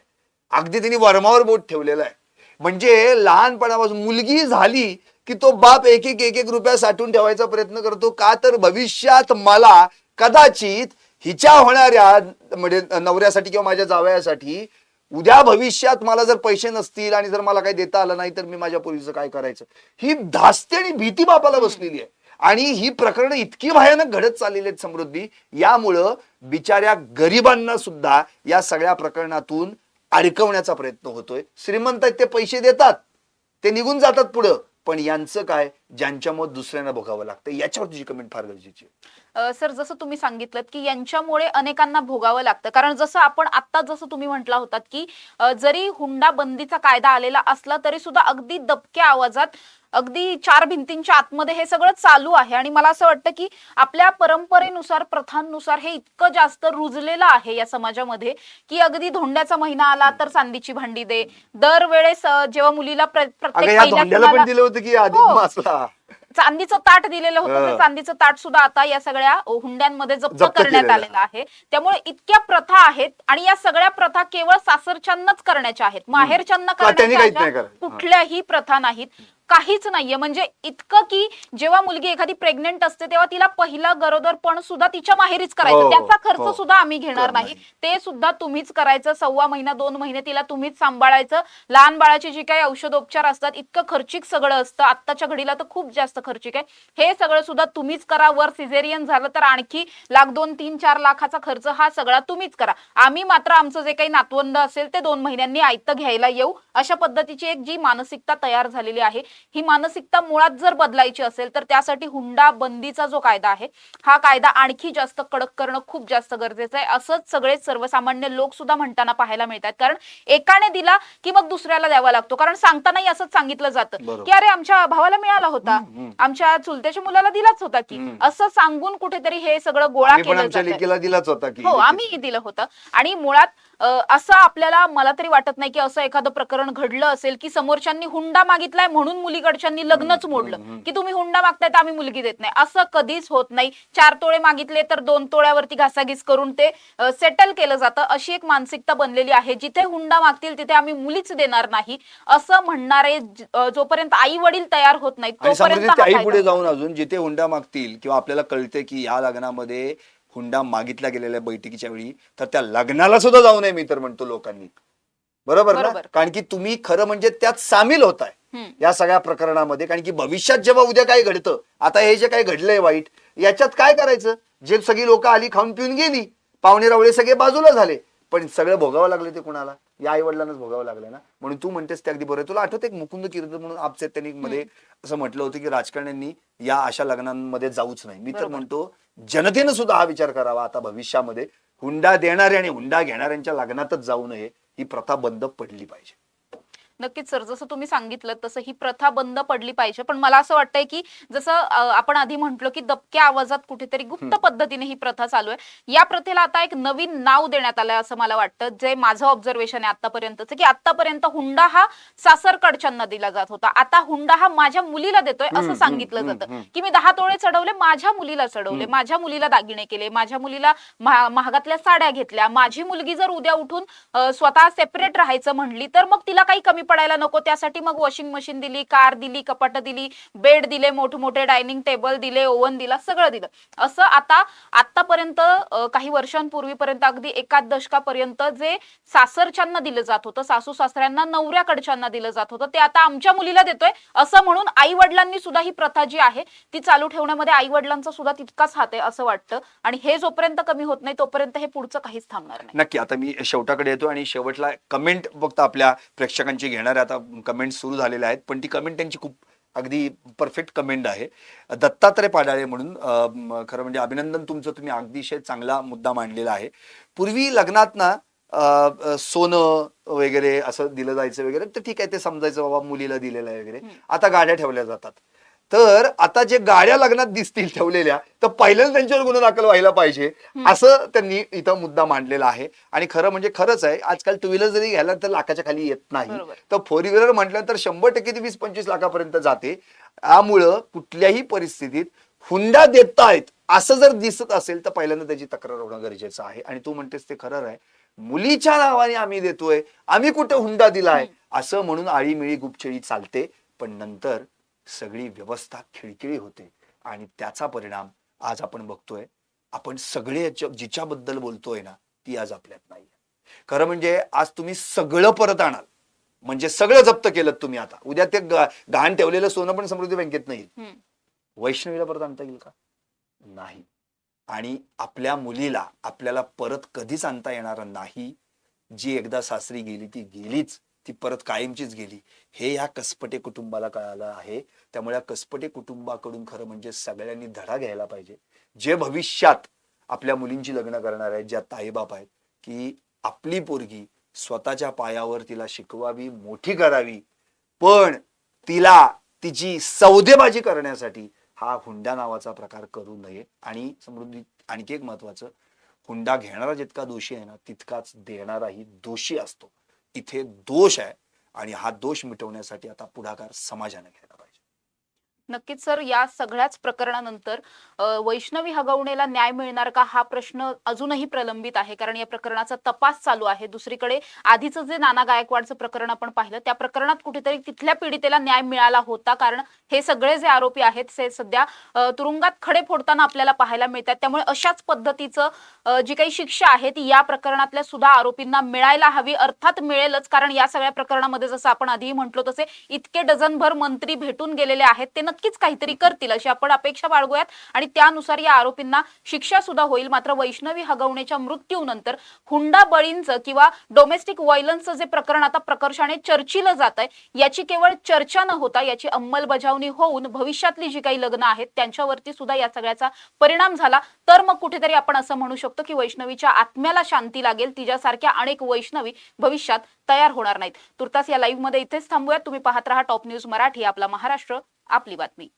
अगदी त्यांनी वर्मावर बोट ठेवलेलं आहे. म्हणजे लहानपणापासून मुलगी झाली की तो बाप एक एक रुपया साठवून ठेवायचा प्रयत्न करतो. का तर भविष्यात मला कदाचित हिच्या होणाऱ्या म्हणजे नवऱ्यासाठी किंवा माझ्या जावयासाठी उद्या भविष्यात मला जर पैसे नसतील आणि जर मला काही देता आलं नाही तर मी माझ्या पोरीचं काय करायचं, ही धास्ती आणि भीती बापाला बसलेली आहे. आणि ही प्रकरणं इतकी भयानक घडत चाललेली आहेत समृद्धी, यामुळं बिचाऱ्या गरिबांना सुद्धा या सगळ्या प्रकरणातून अडकवण्याचा प्रयत्न होतोय. श्रीमंत आहेत ते पैसे देतात, ते निघून जातात पुढं, पण यांचं काय, ज्यांच्यामुळे दुसऱ्यांना भोगावं लागतं. याच्यावर तुझी कमेंट फार गरजेची आहे. सर, जसं तुम्ही सांगितलं की यांच्यामुळे अनेकांना भोगावं लागतं, कारण जसं आपण आता जसं तुम्ही म्हटला होतात की जरी हुंडा बंदीचा कायदा आलेला असला तरी सुद्धा अगदी दबक्या आवाजात, अगदी चार भिंतींच्या आतमध्ये हे सगळं चालू आहे. आणि मला असं वाटतं की आपल्या परंपरेनुसार, प्रथांनुसार हे इतकं जास्त रुजलेलं आहे या समाजामध्ये की अगदी धोंड्याचा महिना आला तर चांदीची भांडी दे. दरवेळेस जेव्हा मुलीला प्रत्येक या पहिल्या धोंड्याला पण खुणाला दिलं होतं की अधिक हो. मासला चांदीचं ताट दिलेलं होतं, ते चांदीचं ताट सुद्धा आता या सगळ्या हुंड्यांमध्ये जप्त करण्यात आलेलं आहे. त्यामुळे इतक्या प्रथा आहेत आणि या सगळ्या प्रथा केवळ सासरच्यांनाच करण्याच्या आहेत, माहेरच्यांना करण्याच्या कुठल्याही प्रथा नाहीत, काहीच नाहीये. म्हणजे इतकं की जेव्हा मुलगी एखादी प्रेग्नेंट असते तेव्हा तिला पहिला गरोदरपण सुद्धा तिच्या माहेरीच करायचं, त्याचा खर्च सुद्धा आम्ही घेणार नाही, ते सुद्धा तुम्हीच करायचं. 1.25 महिना 2 महिने तिला तुम्हीच सांभाळायचं. लहान बाळाची जी काही औषधोपचार असतात, इतकं खर्चिक सगळं असतं. आत्ताच्या घडीला तर खूप जास्त खर्चिक आहे. हे सगळं सुद्धा तुम्हीच करा. वर सिझेरियन झालं तर आणखी 1,00,000, 2, 3, 4 लाखाचा खर्च हा सगळा तुम्हीच करा. आम्ही मात्र आमचं जे काही नातवंड असेल ते 2 महिन्यांनी आयतं घ्यायला येऊ, अशा पद्धतीची एक जी मानसिकता तयार झालेली आहे, ही मानसिकता मुळात जर बदलायची असेल तर त्यासाठी हुंडा बंदीचा जो कायदा आहे हा कायदा आणखी जास्त कडक करणं खूप जास्त गरजेचं आहे. असंच सगळे सर्वसामान्य लोक सुद्धा म्हणताना पाहायला मिळतात, कारण एकाने दिला की मग दुसऱ्याला द्यावा लागतो. कारण सांगतानाही असंच सांगितलं जातं की अरे आमच्या भावाला मिळाला होता, आमच्या चुलत्याच्या मुलाला दिलाच होता की, असं सांगून कुठेतरी हे सगळं गोळा केलं जातं. दिलाच होता की हो, आम्ही दिलं होतं. आणि मुळात असं आपल्याला, मला तरी वाटत नाही की असं एखादं प्रकरण घडलं असेल की समोरच्यांनी हुंडा मागितलाय म्हणून मुलीकडच्यांनी लग्नच मोडलं की तुम्ही हुंडा मागताय तर आम्ही मुलगी देत नाही. असं कधीच होत नाही. 4 तोळे मागितले तर 2 तोळ्यावरती घासाघीस करून ते सेटल केलं जातं. अशी एक मानसिकता बनलेली आहे. जिथे हुंडा मागतील तिथे आम्ही मुलीच देणार नाही असं म्हणणारे जोपर्यंत आई वडील तयार होत नाहीत तोपर्यंत आई पुढे जाऊन अजून जिथे हुंडा मागतील किंवा आपल्याला कळते की या लग्नामध्ये हुंडा मागितला गेलेल्या बैठकीच्या वेळी, तर त्या लग्नाला सुद्धा जाऊ नये मी तर म्हणतो लोकांनी. बरोबर ना? कारण की तुम्ही खरं म्हणजे त्यात सामील होताय या सगळ्या प्रकरणामध्ये. कारण की भविष्यात जेव्हा उद्या काय घडतं, आता हे जे काही घडलंय वाईट, याच्यात काय करायचं, जे सगळी लोक आली खाऊन पिऊन गेली, पाहुणे रावळे सगळे बाजूला झाले, पण सगळं भोगावं लागलं ते कुणाला? या आई वडिलांनाच भोगावं लागलं ना. म्हणून तू म्हणतेस ते अगदी बरोबर. तुला आठवत एक मुकुंद कीर्तन म्हणून आपचे त्यांनी मध्ये असं म्हटलं होतं की राजकारण्यांनी या अशा लग्नांमध्ये जाऊच नाही. मी तर म्हणतो जनतेनं सुद्धा हा विचार करावा आता भविष्यामध्ये, हुंडा देणारे आणि हुंडा घेणाऱ्यांच्या लग्नातच जाऊ नये, ही प्रथा बंद पडली पाहिजे. नक्कीच सर, जसं तुम्ही सांगितलं तसं ही प्रथा बंद पडली पाहिजे. पण मला असं वाटतंय की जसं आपण आधी म्हटलो की दबक्या आवाजात कुठेतरी गुप्त पद्धतीने ही प्रथा चालू आहे. या प्रथेला आता एक नवीन नाव देण्यात आलंय असं मला वाटतं, जे माझं ऑब्झर्वेशन आहे आतापर्यंतचं, की आतापर्यंत हुंडा हा सासरकडच्यांना दिला जात होता. आता हुंडा हा माझ्या मुलीला देतोय असं सांगितलं जातं, की मी 10 तोळे चढवले, माझ्या मुलीला चढवले, माझ्या मुलीला दागिने केले, माझ्या मुलीला महागातल्या साड्या घेतल्या. माझी मुलगी जर उद्या उठून स्वतः सेपरेट राहायचं म्हणली तर मग तिला काही कमी पडायला नको, त्यासाठी मग वॉशिंग मशीन दिली, कार दिली, कपाट दिली, बेड दिले, मोठे डायनिंग टेबल दिले, ओव्हन दिला, सगळं दिलं. असं आतापर्यंत काही वर्षांपूर्वीपर्यंत अगदी एकाच दशकापर्यंत जे सासरच्यांना दिलं जात होतं, सासू सासऱ्यांना नवऱ्याकडच्यांना दिलं जात होतं, ते आता आमच्या मुलीला देतोय असं म्हणून आई वडिलांनी सुद्धा ही प्रथा जी आहे ती चालू ठेवण्यामध्ये आई वडिलांचा सुद्धा तितकाच हात आहे असं वाटतं. आणि हे जोपर्यंत कमी होत नाही तोपर्यंत हे पुढचं काहीच थांबणार नाही. नक्की. आता मी शेवटाकडे येतो आणि शेवटला कमेंट फक्त आपल्या प्रेक्षकांची घेणार आहे. आता कमेंट सुरू झालेल्या आहेत, पण ती कमेंट त्यांची खूप अगदी परफेक्ट कमेंट आहे. दत्तात्रय पाडाळे म्हणून खरं म्हणजे अभिनंदन तुमचं, तुम्ही अगदीशय चांगला मुद्दा मांडलेला आहे. पूर्वी लग्नात ना सोनं वगैरे असं दिलं जायचं वगैरे, तर ठीक आहे, ते समजायचं बाबा मुलीला दिलेलं आहे वगैरे. आता गाड्या ठेवल्या जातात. तर आता जे गाड्या लग्नात दिसतील ठेवलेल्या, तर पहिल्यांदा त्यांच्यावर गुन्हा दाखल व्हायला पाहिजे, असं त्यांनी इथं मुद्दा मांडलेला आहे. आणि खरं म्हणजे खरंच आहे, आजकाल टू व्हीलर जरी घ्यायला तर लाखाच्या खाली येत नाही, तर फोर व्हीलर म्हटलं तर 100% ती 20-25 लाखापर्यंत जाते. त्यामुळं कुठल्याही परिस्थितीत हुंडा देतायत असं जर दिसत असेल तर पहिल्यांदा त्याची तक्रार होणं गरजेचं आहे. आणि तू म्हणतेस ते खरं आहे, मुलीच्या नावाने आम्ही देतोय, आम्ही कुठे हुंडा दिलाय असं म्हणून आळीमिळी गुपछेळी चालते, पण नंतर सगळी व्यवस्था खिळखिळी होते. आणि त्याचा परिणाम आज आपण बघतोय. आपण सगळे जिच्याबद्दल बोलतोय ना, ती आज आपल्यात नाही. खरं म्हणजे आज तुम्ही सगळं परत आणाल, म्हणजे सगळं जप्त केलं तुम्ही. आता उद्या ते गहाण ठेवलेलं सोनं पण समृद्धी बँकेत नाही, वैष्णवीला परत आणता येईल का? नाही. आणि आपल्या मुलीला आपल्याला परत कधीच आणता येणार नाही. जी एकदा सासरी गेली ती गेलीच, ती परत कायमचीच गेली, हे या कसपटे कुटुंबाला कळालं आहे. त्यामुळे या कसपटे कुटुंबाकडून खरं म्हणजे सगळ्यांनी धडा घ्यायला पाहिजे. जे भविष्यात आपल्या मुलींची लग्न करणार आहेत, ज्या ताईबाप आहेत, की आपली पोरगी स्वतःच्या पायावर तिला शिकवावी, मोठी करावी, पण तिला तिची सौदेबाजी करण्यासाठी हा हुंडा नावाचा प्रकार करू नये. आणि समृद्धी, आणखी एक महत्वाचं, हुंडा घेणारा जितका दोषी आहे ना, तितकाच देणाराही दोषी असतो. इथे दोष आहे आणि हा दोष मिटवण्यासाठी आता पुढाकार समाजाने घ्यायला पाहिजे. नक्कीच सर, या सगळ्याच प्रकरणानंतर वैष्णवी हगवणेला न्याय मिळणार का हा प्रश्न अजूनही प्रलंबित आहे, कारण या प्रकरणाचा तपास चालू आहे. दुसरीकडे आधीचं जे नाना गायकवाडचं प्रकरण आपण पाहिलं, त्या प्रकरणात कुठेतरी तिथल्या पीडितेला न्याय मिळाला होता, कारण हे सगळे जे आरोपी आहेत ते सध्या तुरुंगात खडे फोडताना आपल्याला पाहायला मिळतात. त्यामुळे अशाच पद्धतीचं जी काही शिक्षा आहे ती या प्रकरणातल्या सुद्धा आरोपींना मिळायला हवी. अर्थात मिळेलच, कारण या सगळ्या प्रकरणामध्ये जसं आपण आधी म्हटलो तसे इतके डझनभर मंत्री भेटून गेलेले आहेत, ते नक्कीच काहीतरी करतील अशी आपण अपेक्षा बाळगूयात आणि त्यानुसार या आरोपींना शिक्षा सुद्धा होईल. मात्र वैष्णवी हगवणेच्या मृत्यूनंतर हुंडा बळींचं किंवा डोमेस्टिक व्हायलन्सचं जे प्रकरण आता प्रकर्षाने चर्चिलं जात आहे, याची केवळ चर्चा न होता याची अंमलबजावणी होऊन भविष्यातली जी काही लग्न आहेत त्यांच्यावरती सुद्धा या सगळ्याचा परिणाम झाला तर मग कुठेतरी आपण असं म्हणू शकतो की वैष्णवीच्या आत्म्याला शांती लागेल. तिच्यासारख्या अनेक वैष्णवी भविष्यात तयार होणार नाहीत. तुर्तास या लाईव्ह मध्ये इथेच थांबूयात. तुम्ही पाहत रहा टॉप न्यूज मराठी. आपला महाराष्ट्र, आपली बातमी.